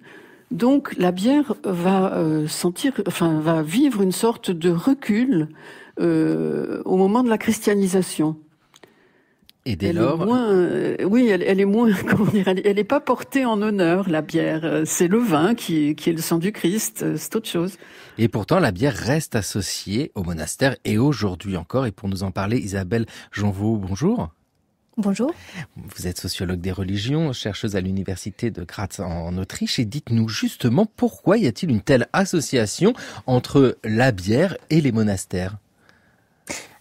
D: Donc la bière va vivre une sorte de recul au moment de la christianisation.
C: Et dès lors,
D: elle est moins, comment dire, elle n'est pas portée en honneur, la bière. C'est le vin qui est le sang du Christ, c'est autre chose.
C: Et pourtant, la bière reste associée au monastère et aujourd'hui encore. Et pour nous en parler, Isabelle Janvaux, bonjour.
O: Bonjour.
C: Vous êtes sociologue des religions, chercheuse à l'université de Graz en Autriche. Et dites-nous justement pourquoi y a-t-il une telle association entre la bière et les monastères ?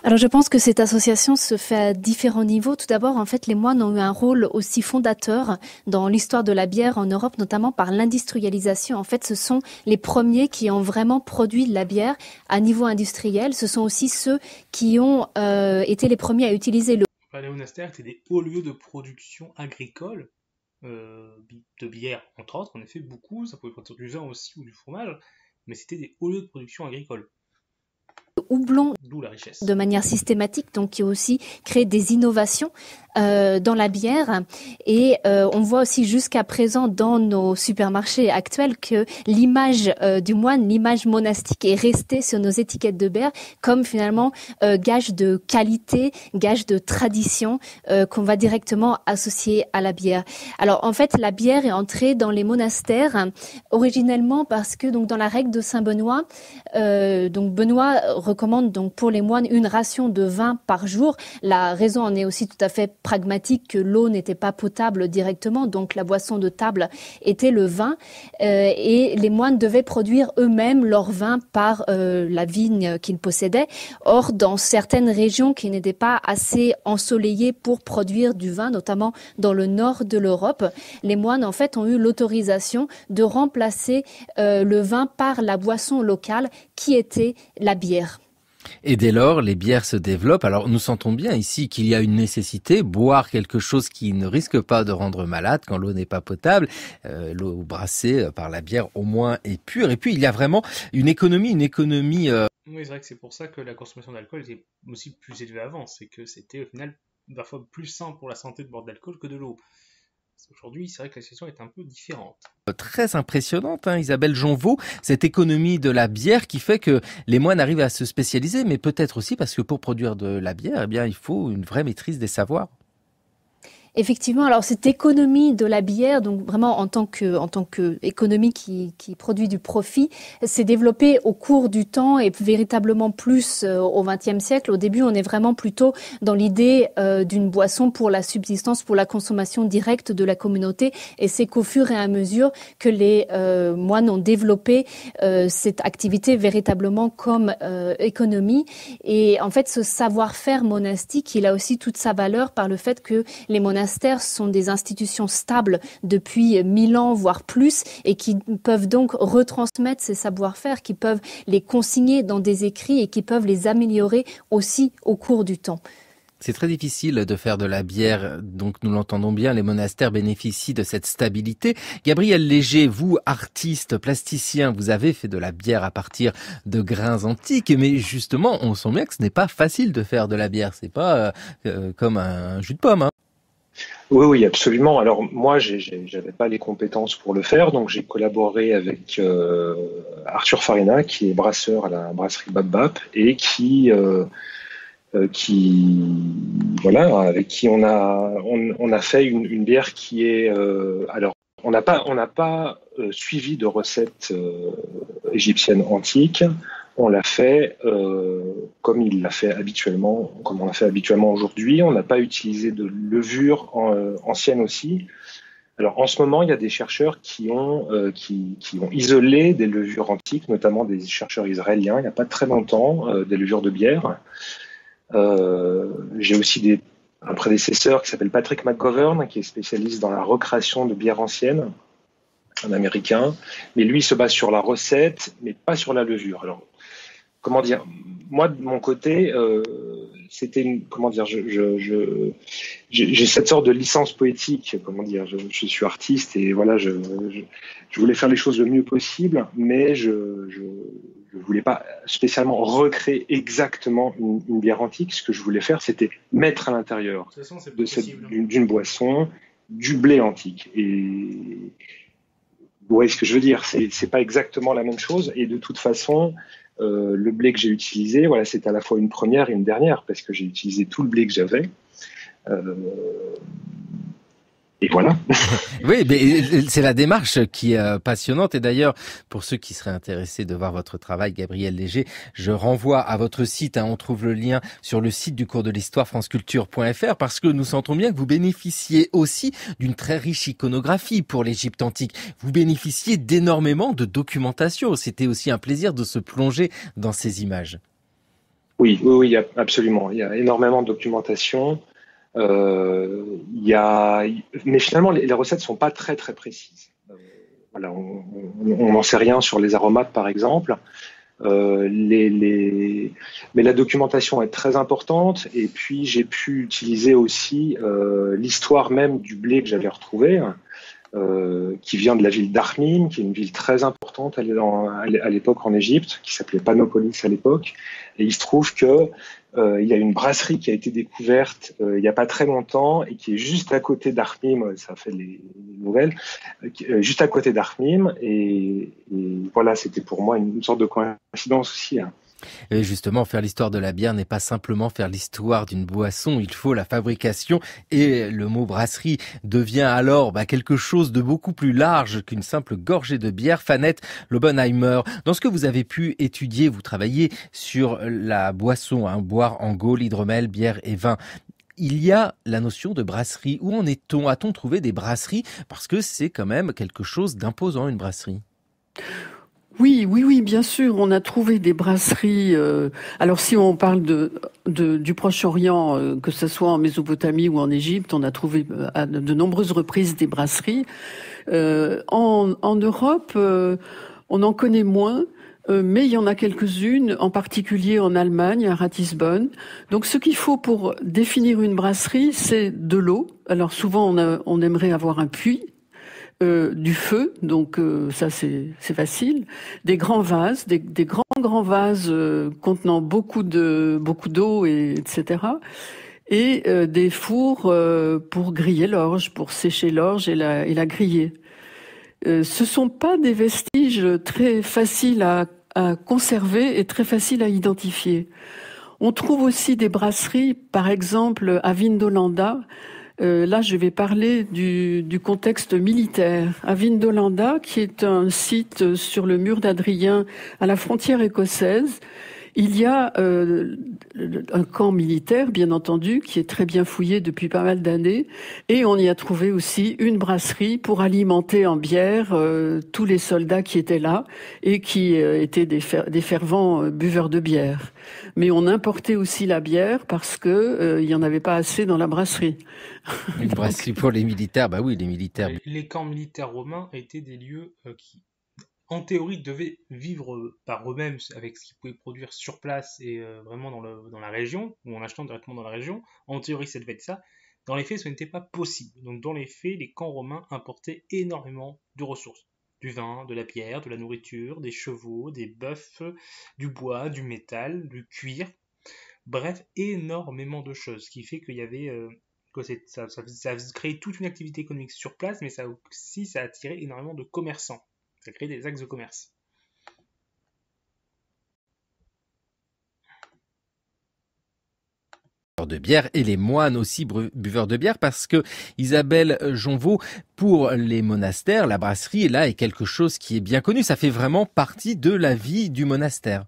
O: Alors je pense que cette association se fait à différents niveaux. Tout d'abord, en fait, les moines ont eu un rôle aussi fondateur dans l'histoire de la bière en Europe, notamment par l'industrialisation. En fait, ce sont les premiers qui ont vraiment produit de la bière à niveau industriel. Ce sont aussi ceux qui ont été les premiers à utiliser le...
A: Les monastères étaient des hauts lieux de production agricole, de bière entre autres, en effet beaucoup, ça pouvait produire du vin aussi ou du fromage, mais c'était des hauts lieux de production agricole.
O: Houblon,
A: d'où la richesse.
O: De manière systématique, donc qui a aussi créé des innovations dans la bière. Et on voit aussi jusqu'à présent dans nos supermarchés actuels que l'image du moine, l'image monastique est restée sur nos étiquettes de bière comme finalement gage de qualité, gage de tradition qu'on va directement associer à la bière. Alors en fait, la bière est entrée dans les monastères originellement parce que donc dans la règle de Saint Benoît, donc Benoît recommande donc pour les moines une ration de vin par jour. La raison en est aussi tout à fait pragmatique, que l'eau n'était pas potable directement, donc la boisson de table était le vin et les moines devaient produire eux-mêmes leur vin par la vigne qu'ils possédaient. Or, dans certaines régions qui n'étaient pas assez ensoleillées pour produire du vin, notamment dans le nord de l'Europe, les moines en fait ont eu l'autorisation de remplacer le vin par la boisson locale qui était la bière.
C: Et dès lors, les bières se développent. Alors, nous sentons bien ici qu'il y a une nécessité, boire quelque chose qui ne risque pas de rendre malade quand l'eau n'est pas potable. L'eau brassée par la bière, au moins, est pure. Et puis, il y a vraiment une économie.
A: Oui, c'est vrai que c'est pour ça que la consommation d'alcool était aussi plus élevée avant. C'est que c'était, au final, parfois plus sain pour la santé de boire de l'alcool que de l'eau. Aujourd'hui, c'est vrai que la situation est un peu différente.
C: Très impressionnante, Isabelle Jonvaux, cette économie de la bière qui fait que les moines arrivent à se spécialiser, mais peut-être aussi parce que pour produire de la bière, il faut une vraie maîtrise des savoirs.
O: Effectivement, alors cette économie de la bière, donc vraiment en tant que économie qui produit du profit, s'est développée au cours du temps et véritablement plus au XXe siècle. Au début, on est vraiment plutôt dans l'idée d'une boisson pour la subsistance, pour la consommation directe de la communauté. Et c'est qu'au fur et à mesure que les moines ont développé cette activité véritablement comme économie. Et en fait, ce savoir-faire monastique, il a aussi toute sa valeur par le fait que les monastères sont des institutions stables depuis 1000 ans, voire plus, et qui peuvent donc retransmettre ces savoir-faire, qui peuvent les consigner dans des écrits et qui peuvent les améliorer aussi au cours du temps.
C: C'est très difficile de faire de la bière, donc nous l'entendons bien, les monastères bénéficient de cette stabilité. Gabriel Léger, vous, artiste, plasticien, vous avez fait de la bière à partir de grains antiques, mais justement, on sent bien que ce n'est pas facile de faire de la bière, c'est pas comme un jus de pomme.
K: Oui, absolument. Alors moi, j'avais pas les compétences pour le faire, donc j'ai collaboré avec Arthur Farina, qui est brasseur à la brasserie Bap Bap, et avec qui on a fait une bière qui est alors on n'a pas suivi de recettes égyptiennes antiques. On l'a fait comme on l'a fait habituellement aujourd'hui. On n'a pas utilisé de levure ancienne aussi. Alors en ce moment, il y a des chercheurs qui ont isolé des levures antiques, notamment des chercheurs israéliens. Il n'y a pas très longtemps, des levures de bière. J'ai aussi un prédécesseur qui s'appelle Patrick McGovern, qui est spécialiste dans la recréation de bière ancienne, un Américain. Mais lui, il se base sur la recette, mais pas sur la levure. Alors, comment dire, moi de mon côté, j'ai cette sorte de licence poétique, je suis artiste et voilà, je voulais faire les choses le mieux possible, mais je voulais pas spécialement recréer exactement une bière antique. Ce que je voulais faire, c'était mettre à l'intérieur d'une boisson du blé antique. Et vous voyez ce que je veux dire, c'est pas exactement la même chose, et de toute façon, le blé que j'ai utilisé, voilà, c'est à la fois une première et une dernière, parce que j'ai utilisé tout le blé que j'avais. Et voilà.
C: Oui, mais c'est la démarche qui est passionnante. Et d'ailleurs, pour ceux qui seraient intéressés de voir votre travail, Gabriel Léger, je renvoie à votre site. On trouve le lien sur le site du cours de l'histoire, franceculture.fr, parce que nous sentons bien que vous bénéficiez aussi d'une très riche iconographie pour l'Égypte antique. Vous bénéficiez d'énormément de documentation. C'était aussi un plaisir de se plonger dans ces images.
K: Oui, absolument. Il y a énormément de documentation. Mais finalement, les recettes sont pas très très précises. Voilà, on n'en sait rien sur les aromates, par exemple. Mais la documentation est très importante. Et puis, j'ai pu utiliser aussi l'histoire même du blé que j'avais retrouvé, qui vient de la ville d'Armim, qui est une ville très importante à l'époque en Égypte, qui s'appelait Panopolis à l'époque. Et il se trouve que il y a une brasserie qui a été découverte il n'y a pas très longtemps et qui est juste à côté d'Armim, ça fait les nouvelles, juste à côté d'Armim. Et voilà, c'était pour moi une sorte de coïncidence aussi.
C: Et justement, faire l'histoire de la bière n'est pas simplement faire l'histoire d'une boisson, il faut la fabrication, et le mot brasserie devient alors quelque chose de beaucoup plus large qu'une simple gorgée de bière. Fanette Lobenheimer, dans ce que vous avez pu étudier, vous travaillez sur la boisson, boire en Gaule, hydromel, bière et vin. Il y a la notion de brasserie. Où en est-on? A-t-on trouvé des brasseries? Parce que c'est quand même quelque chose d'imposant, une brasserie.
D: Oui, bien sûr, on a trouvé des brasseries. Alors, si on parle du Proche-Orient, que ce soit en Mésopotamie ou en Égypte, on a trouvé à de nombreuses reprises des brasseries. En Europe, on en connaît moins. mais il y en a quelques-unes, en particulier en Allemagne, à Ratisbonne. Donc ce qu'il faut pour définir une brasserie, c'est de l'eau. Alors souvent on aimerait avoir un puits, du feu, donc ça c'est facile. Des grands vases, des grands vases contenant beaucoup d'eau, etc. Et des fours pour griller l'orge, pour sécher l'orge et la griller. Ce sont pas des vestiges très faciles à conserver et très faciles à identifier. On trouve aussi des brasseries, par exemple à Vindolanda. Là, je vais parler du contexte militaire. À Vindolanda, qui est un site sur le mur d'Adrien, à la frontière écossaise, il y a un camp militaire, bien entendu, qui est très bien fouillé depuis pas mal d'années, et on y a trouvé aussi une brasserie pour alimenter en bière tous les soldats qui étaient là et qui étaient des fervents buveurs de bière. Mais on importait aussi la bière parce que il y en avait pas assez dans la brasserie.
C: Une brasserie pour les militaires, bah oui, les militaires.
A: Les camps militaires romains étaient des lieux qui, en théorie, devaient vivre par eux-mêmes avec ce qu'ils pouvaient produire sur place et vraiment dans la région, ou en achetant directement dans la région. En théorie, ça devait être ça. Dans les faits, ce n'était pas possible. Donc dans les faits, les camps romains importaient énormément de ressources. Du vin, de la bière, de la nourriture, des chevaux, des bœufs, du bois, du métal, du cuir. Bref, énormément de choses. Ce qui fait qu'il y avait... ça créait toute une activité économique sur place, mais ça attirait énormément de commerçants. Ça crée des axes de commerce.
C: De bière et les moines aussi buveurs de bière, parce que Isabelle Jonvaux, pour les monastères, la brasserie là est quelque chose qui est bien connu. Ça fait vraiment partie de la vie du monastère.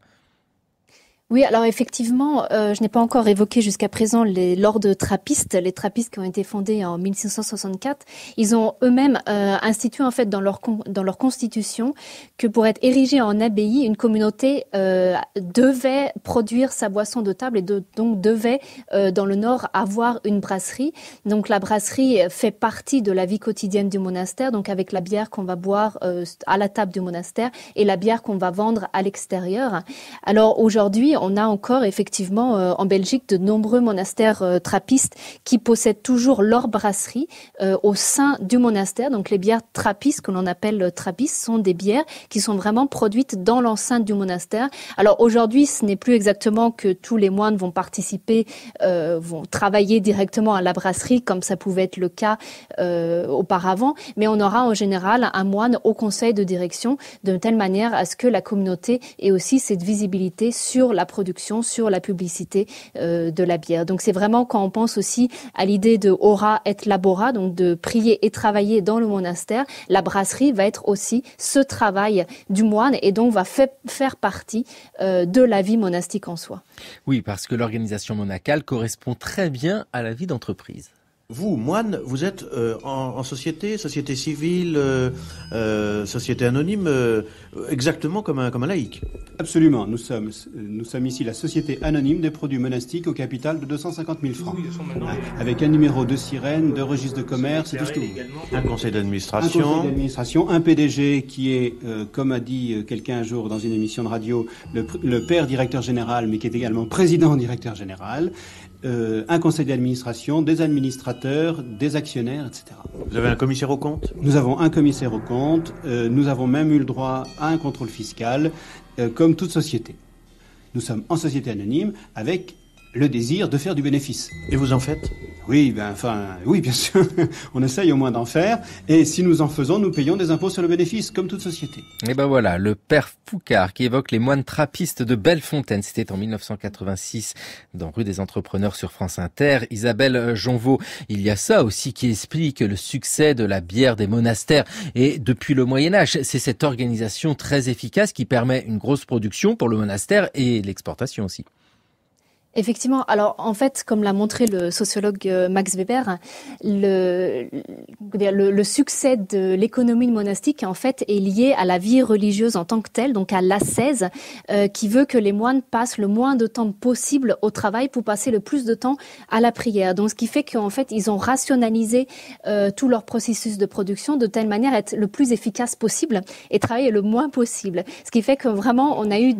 O: Oui, alors effectivement, je n'ai pas encore évoqué jusqu'à présent l'ordre trappistes, les trappistes qui ont été fondés en 1664. Ils ont eux-mêmes institué en fait dans leur constitution que pour être érigée en abbaye, une communauté devait produire sa boisson de table et donc devait dans le Nord avoir une brasserie. Donc la brasserie fait partie de la vie quotidienne du monastère, donc avec la bière qu'on va boire à la table du monastère et la bière qu'on va vendre à l'extérieur. Alors aujourd'hui, on a encore effectivement en Belgique de nombreux monastères trappistes qui possèdent toujours leur brasserie au sein du monastère. Donc les bières trappistes, que l'on appelle trappistes, sont des bières qui sont vraiment produites dans l'enceinte du monastère. Alors aujourd'hui, ce n'est plus exactement que tous les moines vont participer, vont travailler directement à la brasserie comme ça pouvait être le cas auparavant, mais on aura en général un moine au conseil de direction de telle manière à ce que la communauté ait aussi cette visibilité sur la production, sur la publicité de la bière. Donc c'est vraiment quand on pense aussi à l'idée de ora et labora, donc de prier et travailler dans le monastère, la brasserie va être aussi ce travail du moine et donc va faire partie de la vie monastique en soi.
C: Oui, parce que l'organisation monacale correspond très bien à la vie d'entreprise.
P: Vous, moine, vous êtes en société civile, société anonyme, exactement comme un laïc.
Q: Absolument. Nous sommes ici la société anonyme des produits monastiques au capital de 250 000 francs. Oui, avec un numéro de sirène, de registre de commerce et tout ce que vous voulez.
P: Un conseil d'administration.
Q: Un PDG qui est, comme a dit quelqu'un un jour dans une émission de radio, le père directeur général, mais qui est également président directeur général. Un conseil d'administration, des administrateurs, des actionnaires, etc.
P: Vous avez un commissaire aux comptes ?
Q: Nous avons un commissaire aux comptes. Nous avons même eu le droit à un contrôle fiscal, comme toute société. Nous sommes en société anonyme avec le désir de faire du bénéfice.
P: Et vous en faites ?
Q: Oui, oui, bien sûr. On essaye au moins d'en faire. Et si nous en faisons, nous payons des impôts sur le bénéfice, comme toute société.
C: Et ben voilà, le père Foucard qui évoque les moines trappistes de Bellefontaine. C'était en 1986 dans Rue des Entrepreneurs sur France Inter. Isabelle Jonvaux, il y a ça aussi qui explique le succès de la bière des monastères. Et depuis le Moyen-Âge, c'est cette organisation très efficace qui permet une grosse production pour le monastère et l'exportation aussi.
O: Effectivement. Alors, en fait, comme l'a montré le sociologue Max Weber, le succès de l'économie monastique, en fait, est lié à la vie religieuse en tant que telle, donc à l'ascèse, qui veut que les moines passent le moins de temps possible au travail pour passer le plus de temps à la prière. Donc, ce qui fait qu'en fait, ils ont rationalisé tout leur processus de production de telle manière à être le plus efficace possible et travailler le moins possible. Ce qui fait que vraiment, on a eu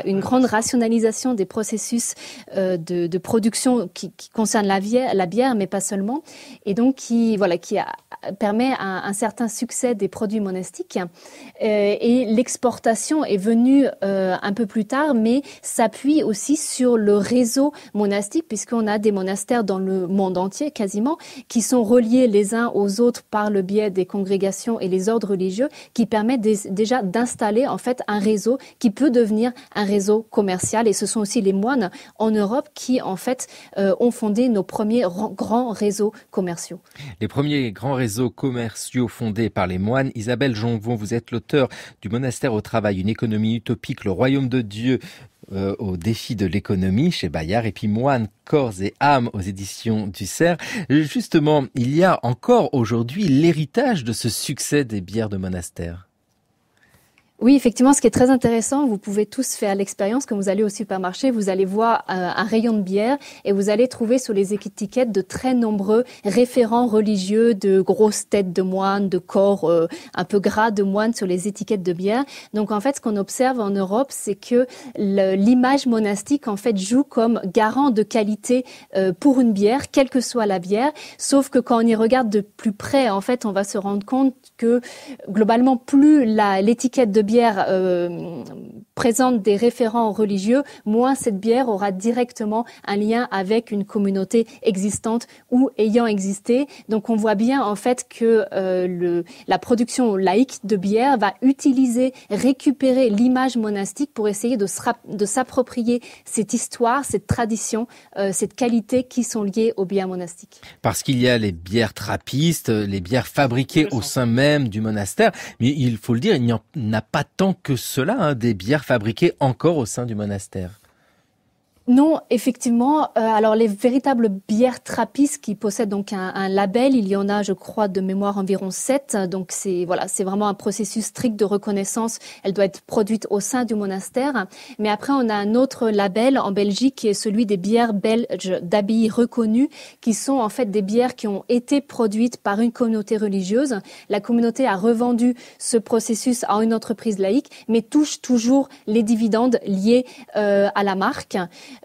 O: une grande rationalisation des processus de production qui concerne la bière, mais pas seulement, et donc qui permet un certain succès des produits monastiques. Et l'exportation est venue un peu plus tard, mais s'appuie aussi sur le réseau monastique, puisqu'on a des monastères dans le monde entier quasiment, qui sont reliés les uns aux autres par le biais des congrégations et les ordres religieux, qui permettent déjà d'installer en fait un réseau qui peut devenir un réseau commercial. Et ce sont aussi les moines en Europe qui, en fait, ont fondé nos premiers grands réseaux commerciaux.
C: Les premiers grands réseaux commerciaux fondés par les moines. Isabelle Jonvon, vous êtes l'auteur du Monastère au travail, une économie utopique, le royaume de Dieu au défi de l'économie chez Bayard, et puis Moines, corps et âme aux éditions du Cerf. Justement, il y a encore aujourd'hui l'héritage de ce succès des bières de monastère.
O: Oui, effectivement, ce qui est très intéressant, vous pouvez tous faire l'expérience quand vous allez au supermarché, vous allez voir un rayon de bière et vous allez trouver sur les étiquettes de très nombreux référents religieux, de grosses têtes de moines, de corps un peu gras de moines sur les étiquettes de bière. Donc en fait, ce qu'on observe en Europe, c'est que l'image monastique en fait joue comme garant de qualité pour une bière, quelle que soit la bière. Sauf que quand on y regarde de plus près, en fait, on va se rendre compte que globalement, plus l'étiquette de bière présente des référents religieux, moins cette bière aura directement un lien avec une communauté existante ou ayant existé. Donc on voit bien en fait que la production laïque de bière va récupérer l'image monastique pour essayer de s'approprier cette histoire, cette tradition, cette qualité qui sont liées aux bières monastiques.
C: Parce qu'il y a les bières trappistes, les bières fabriquées au sein même du monastère, mais il faut le dire, il n'y en a pas tant que cela, des bières fabriquées encore au sein du monastère.
O: Non, effectivement. Alors les véritables bières trappistes qui possèdent donc un label, il y en a, je crois, de mémoire environ 7. Donc c'est vraiment un processus strict de reconnaissance. Elle doit être produite au sein du monastère. Mais après, on a un autre label en Belgique qui est celui des bières belges d'abbaye reconnues, qui sont en fait des bières qui ont été produites par une communauté religieuse. La communauté a revendu ce processus à une entreprise laïque, mais touche toujours les dividendes liés à la marque.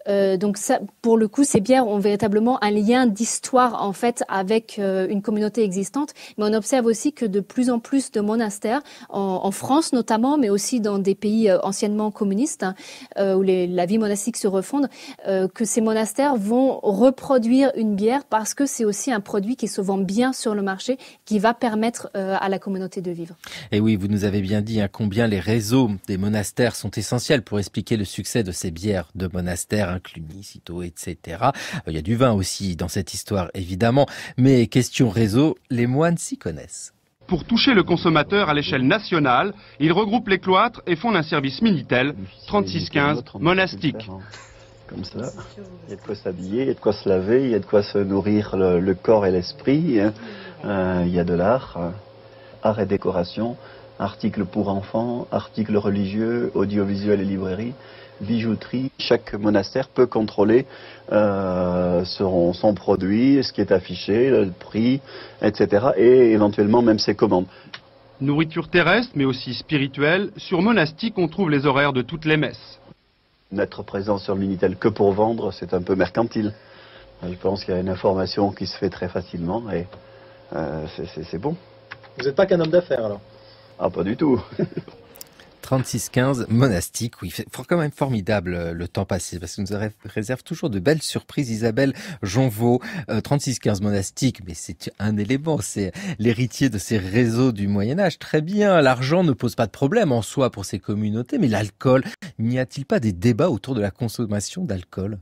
O: Donc ça, pour le coup, ces bières ont véritablement un lien d'histoire en fait avec une communauté existante. Mais on observe aussi que de plus en plus de monastères, en France notamment, mais aussi dans des pays anciennement communistes où la vie monastique se refonde, que ces monastères vont reproduire une bière parce que c'est aussi un produit qui se vend bien sur le marché, qui va permettre à la communauté de vivre.
C: Et oui, vous nous avez bien dit combien les réseaux des monastères sont essentiels pour expliquer le succès de ces bières de monastères, Cluny, Cîteaux, etc. Il y a du vin aussi dans cette histoire, évidemment. Mais question réseau, les moines s'y connaissent.
R: Pour toucher le consommateur à l'échelle nationale, ils regroupent les cloîtres et fondent un service Minitel 3615 monastique.
S: Comme ça, il y a de quoi s'habiller, il y a de quoi se laver, il y a de quoi se nourrir le corps et l'esprit. Il y a de l'art, art et décoration, articles pour enfants, articles religieux, audiovisuels et librairies, bijouterie. Chaque monastère peut contrôler son produit, ce qui est affiché, le prix, etc. et éventuellement même ses commandes.
R: Nourriture terrestre, mais aussi spirituelle. Sur Monastique, on trouve les horaires de toutes les messes.
S: N'être présent sur le Minitel que pour vendre, c'est un peu mercantile. Je pense qu'il y a une information qui se fait très facilement et c'est bon.
T: Vous n'êtes pas qu'un homme d'affaires alors?
S: Ah, pas du tout.
C: 3615 monastique, oui, c'est quand même formidable le temps passé, parce que nous réserve toujours de belles surprises. Isabelle Jonvon, 3615 monastique, mais c'est un élément, c'est l'héritier de ces réseaux du Moyen-Âge. Très bien, l'argent ne pose pas de problème en soi pour ces communautés, mais l'alcool, n'y a-t-il pas des débats autour de la consommation d'alcool ?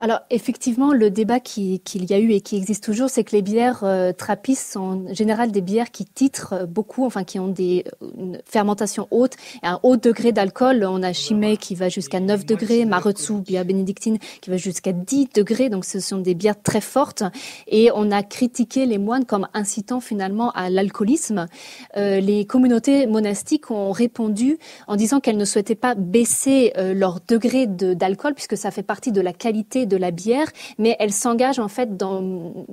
O: Alors effectivement, le débat qu'il y a eu et qui existe toujours, c'est que les bières trappistes sont en général des bières qui titrent beaucoup, enfin qui ont une fermentation haute, et un haut degré d'alcool. On a Chimay qui va jusqu'à 9 degrés, Maretsu, bière bénédictine, qui va jusqu'à 10 degrés, donc ce sont des bières très fortes. Et on a critiqué les moines comme incitant finalement à l'alcoolisme. Les communautés monastiques ont répondu en disant qu'elles ne souhaitaient pas baisser leur degré d'alcool, puisque ça fait partie de la qualité de la bière, mais elle s'engage en fait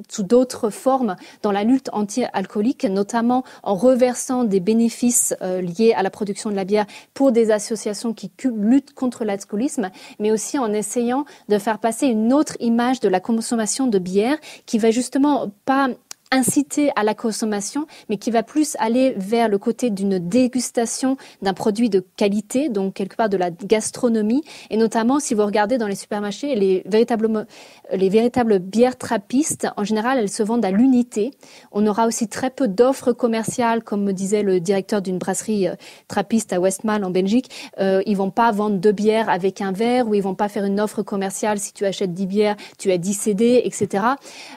O: sous d'autres formes dans la lutte anti-alcoolique, notamment en reversant des bénéfices liés à la production de la bière pour des associations qui luttent contre l'alcoolisme, mais aussi en essayant de faire passer une autre image de la consommation de bière qui va justement pas inciter à la consommation, mais qui va plus aller vers le côté d'une dégustation d'un produit de qualité, donc quelque part de la gastronomie. Et notamment, si vous regardez dans les supermarchés, les véritables bières trappistes, en général, elles se vendent à l'unité. On aura aussi très peu d'offres commerciales, comme me disait le directeur d'une brasserie trappiste à Westmalle en Belgique. Ils vont pas vendre 2 bières avec un verre, ou ils vont pas faire une offre commerciale. Si tu achètes 10 bières, tu as 10 CD, etc.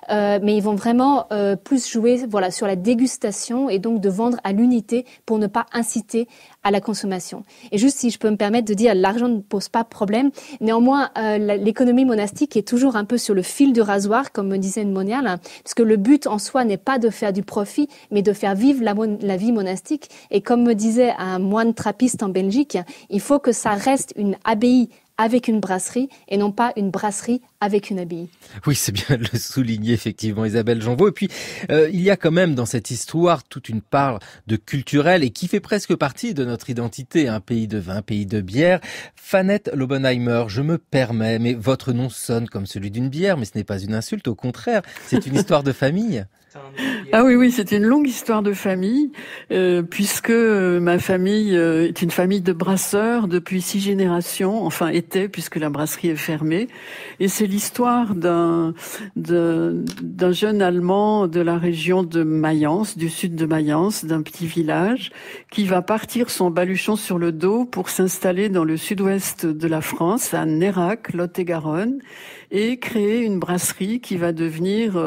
O: Mais ils vont vraiment plus jouer sur la dégustation et donc de vendre à l'unité pour ne pas inciter à la consommation. Et juste si je peux me permettre de dire, l'argent ne pose pas problème. Néanmoins, l'économie monastique est toujours un peu sur le fil du rasoir, comme me disait une moniale, puisque le but en soi n'est pas de faire du profit, mais de faire vivre la vie monastique. Et comme me disait un moine trappiste en Belgique, il faut que ça reste une abbaye avec une brasserie et non pas une brasserie avec une abbaye.
C: Oui, c'est bien de le souligner, effectivement, Isabelle Janvaux. Et puis, il y a quand même dans cette histoire toute une part de culturel et qui fait presque partie de notre identité. Un pays de vin, pays de bière. Fanette Lobenheimer, je me permets, mais votre nom sonne comme celui d'une bière, mais ce n'est pas une insulte, au contraire, c'est une histoire de famille.
D: Ah oui, c'est une longue histoire de famille, puisque ma famille est une famille de brasseurs depuis 6 générations, enfin était, puisque la brasserie est fermée. Et c'est l'histoire d'un jeune Allemand de la région de Mayence, du sud de Mayence, d'un petit village, qui va partir son baluchon sur le dos pour s'installer dans le sud-ouest de la France, à Nérac, Lot-et-Garonne, et créer une brasserie qui va devenir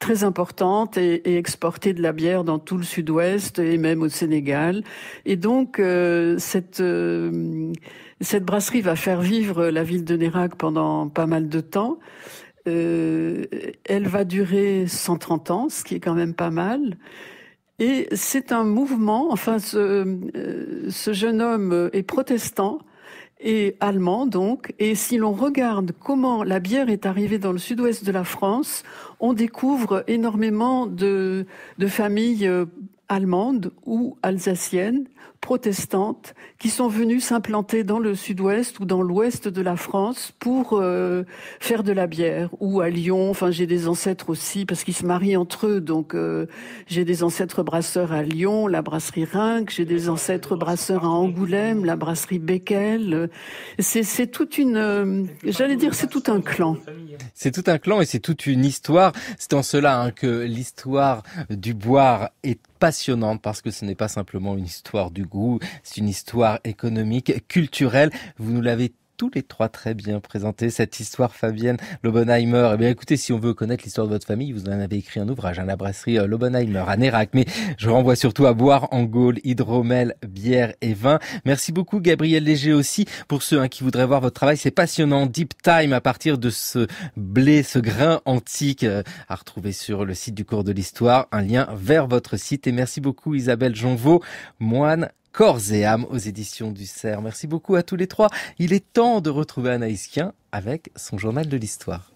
D: très importante et exporter de la bière dans tout le sud-ouest et même au Sénégal. Et donc cette brasserie va faire vivre la ville de Nérac pendant pas mal de temps. Elle va durer 130 ans, ce qui est quand même pas mal. Et c'est un mouvement, enfin ce jeune homme est protestant et allemand donc, et si l'on regarde comment la bière est arrivée dans le sud-ouest de la France, on découvre énormément de familles allemandes ou alsaciennes, protestantes, qui sont venues s'implanter dans le sud-ouest ou dans l'ouest de la France pour faire de la bière, ou à Lyon. Enfin, j'ai des ancêtres aussi, parce qu'ils se marient entre eux, donc j'ai des ancêtres brasseurs à Lyon, la brasserie Rinck, j'ai des ancêtres brasseurs à Angoulême, la brasserie Becquel. C'est toute une, j'allais dire, c'est tout un clan.
C: C'est tout un clan et c'est toute une histoire. C'est en cela que l'histoire du boire est passionnante, parce que ce n'est pas simplement une histoire du goût, c'est une histoire économique, culturelle. Vous nous l'avez tous les trois très bien présenté, cette histoire, Fabienne Lobenheimer. Eh bien, écoutez, si on veut connaître l'histoire de votre famille, vous en avez écrit un ouvrage, la brasserie Lobenheimer à Nérac. Mais je renvoie surtout à Boire en Gaule, hydromel, bière et vin. Merci beaucoup, Gabriel Léger, aussi, pour ceux qui voudraient voir votre travail. C'est passionnant. Deep Time, à partir de ce blé, ce grain antique, à retrouver sur le site du cours de l'histoire. Un lien vers votre site. Et merci beaucoup, Isabelle Janvaux, moine Corps et âme aux éditions du Cerf. Merci beaucoup à tous les trois. Il est temps de retrouver Anaïs Kien avec son journal de l'histoire.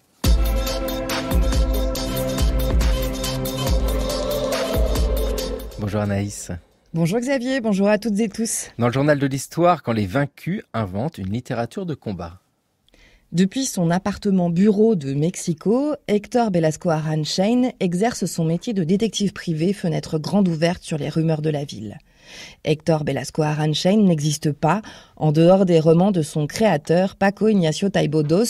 C: Bonjour Anaïs.
U: Bonjour Xavier, bonjour à toutes et tous.
C: Dans le journal de l'histoire, quand les vaincus inventent une littérature de combat.
U: Depuis son appartement-bureau de Mexico, Héctor Velasco Arranchain exerce son métier de détective privé, fenêtre grande ouverte sur les rumeurs de la ville. Héctor Velasco Aránchain n'existe pas en dehors des romans de son créateur Paco Ignacio Taibo II,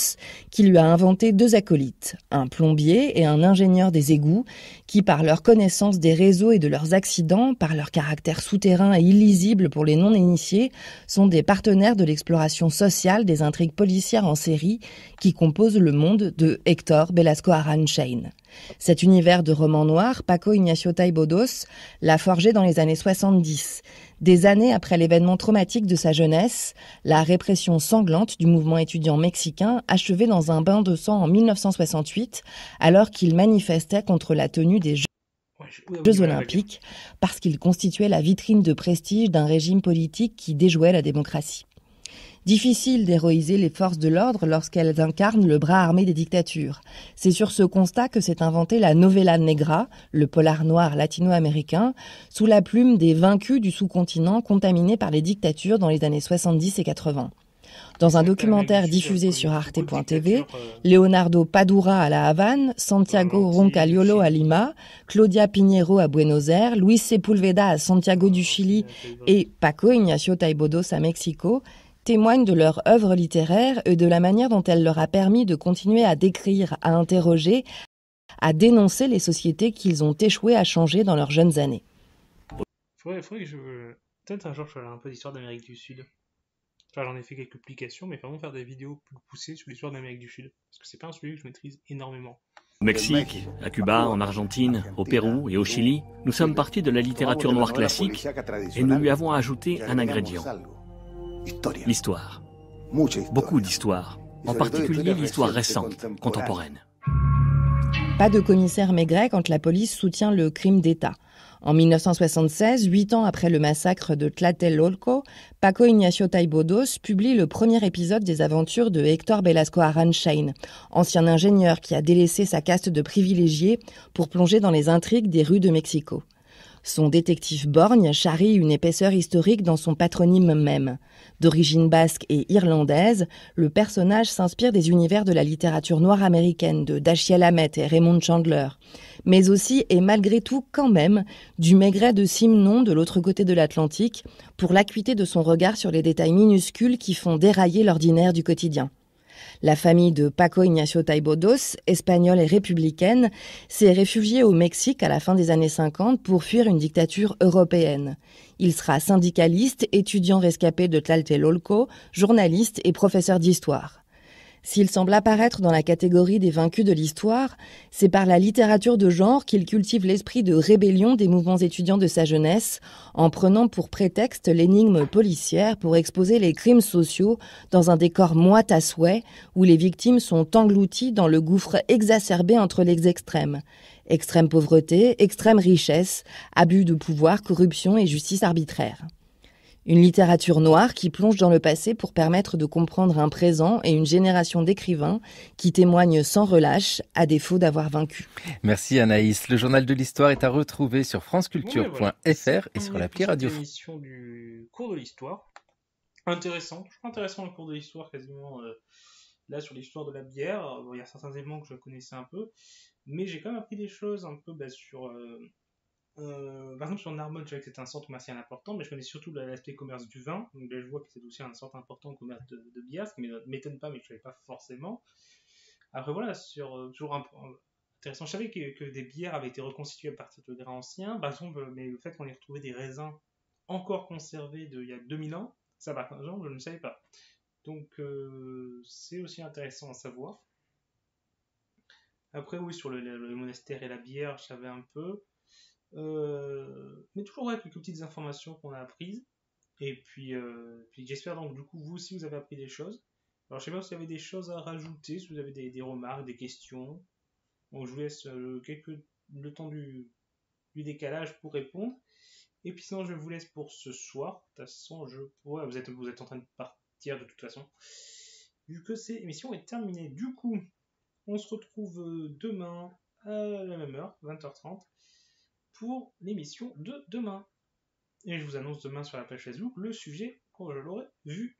U: qui lui a inventé 2 acolytes, un plombier et un ingénieur des égouts, qui par leur connaissance des réseaux et de leurs accidents, par leur caractère souterrain et illisible pour les non-initiés, sont des partenaires de l'exploration sociale des intrigues policières en série qui composent le monde de Héctor Velasco Aránchain. Cet univers de romans noirs, Paco Ignacio Taibo II l'a forgé dans les années 70, des années après l'événement traumatique de sa jeunesse, la répression sanglante du mouvement étudiant mexicain achevé dans un bain de sang en 1968, alors qu'il manifestait contre la tenue des Jeux olympiques, parce qu'il constituait la vitrine de prestige d'un régime politique qui déjouait la démocratie. Difficile d'héroïser les forces de l'ordre lorsqu'elles incarnent le bras armé des dictatures. C'est sur ce constat que s'est inventé la novela negra, le polar noir latino-américain, sous la plume des vaincus du sous-continent contaminés par les dictatures dans les années 70 et 80. Dans un documentaire diffusé sur arte.tv, Leonardo Padura à La Havane, Santiago Roncaliolo à Lima, Claudia Pinheiro à Buenos Aires, Luis Sepúlveda à Santiago du Chili et Paco Ignacio Taibo II à Mexico témoignent de leur œuvre littéraire et de la manière dont elle leur a permis de continuer à décrire, à interroger, à dénoncer les sociétés qu'ils ont échoué à changer dans leurs jeunes années.
A: Faudrait que peut-être un jour je ferai un peu d'histoire d'Amérique du Sud. Enfin, j'en ai fait quelques publications, mais vraiment faire des vidéos plus poussées sur l'histoire d'Amérique du Sud. Parce que c'est pas un sujet que je maîtrise énormément.
E: Au Mexique, à Cuba, en Argentine, au Pérou et au Chili, nous sommes partis de la littérature noire classique et nous lui avons ajouté un ingrédient. L'histoire. Beaucoup d'histoire, en particulier l'histoire récente, contemporaine.
U: Pas de commissaire Maigret quand la police soutient le crime d'État. En 1976, 8 ans après le massacre de Tlatelolco, Paco Ignacio Taibo II publie le premier épisode des aventures de Héctor Velasco Aránchain, ancien ingénieur qui a délaissé sa caste de privilégiés pour plonger dans les intrigues des rues de Mexico. Son détective borgne charrie une épaisseur historique dans son patronyme même. D'origine basque et irlandaise, le personnage s'inspire des univers de la littérature noire américaine de Dashiell Hammett et Raymond Chandler, mais aussi et malgré tout quand même du Maigret de Simon de l'autre côté de l'Atlantique pour l'acuité de son regard sur les détails minuscules qui font dérailler l'ordinaire du quotidien. La famille de Paco Ignacio Taibo II, espagnole et républicaine, s'est réfugiée au Mexique à la fin des années 50 pour fuir une dictature européenne. Il sera syndicaliste, étudiant rescapé de Tlatelolco, journaliste et professeur d'histoire. S'il semble apparaître dans la catégorie des vaincus de l'histoire, c'est par la littérature de genre qu'il cultive l'esprit de rébellion des mouvements étudiants de sa jeunesse, en prenant pour prétexte l'énigme policière pour exposer les crimes sociaux dans un décor moite à souhait, où les victimes sont englouties dans le gouffre exacerbé entre les extrêmes. Extrême pauvreté, extrême richesse, abus de pouvoir, corruption et justice arbitraire. Une littérature noire qui plonge dans le passé pour permettre de comprendre un présent et une génération d'écrivains qui témoignent sans relâche, à défaut d'avoir vaincu.
C: Merci Anaïs. Le journal de l'histoire est à retrouver sur franceculture.fr et sur l'appli Radio.
A: C'est l'émission du cours de l'histoire. Intéressant. Je trouve intéressant le cours de l'histoire quasiment là sur l'histoire de la bière. Il y a certains éléments que je connaissais un peu, mais j'ai quand même appris des choses un peu sur... par exemple sur Narbonne, je savais que c'était un centre commercial important, mais je connais surtout l'aspect commerce du vin, donc là je vois que c'est aussi un centre important de commerce de bière, ce qui ne m'étonne pas mais je ne savais pas forcément. Après voilà, toujours intéressant, je savais que des bières avaient été reconstituées à partir de grains anciens, par exemple, mais le fait qu'on ait retrouvé des raisins encore conservés d'il y a 2000 ans, ça par exemple je ne savais pas. Donc c'est aussi intéressant à savoir. Après oui, sur le monastère et la bière, je savais un peu. Mais toujours avec quelques petites informations qu'on a apprises et puis j'espère donc du coup vous aussi vous avez appris des choses. Alors je sais pas si vous avez des choses à rajouter, si vous avez des remarques, des questions. Donc je vous laisse le temps du décalage pour répondre et puis sinon je vous laisse pour ce soir. De toute façon vous êtes en train de partir de toute façon vu que cette émission est terminée. Du coup on se retrouve demain à la même heure, 20h30 pour l'émission de demain. Et je vous annonce demain sur la page Facebook le sujet quand je l'aurai vu.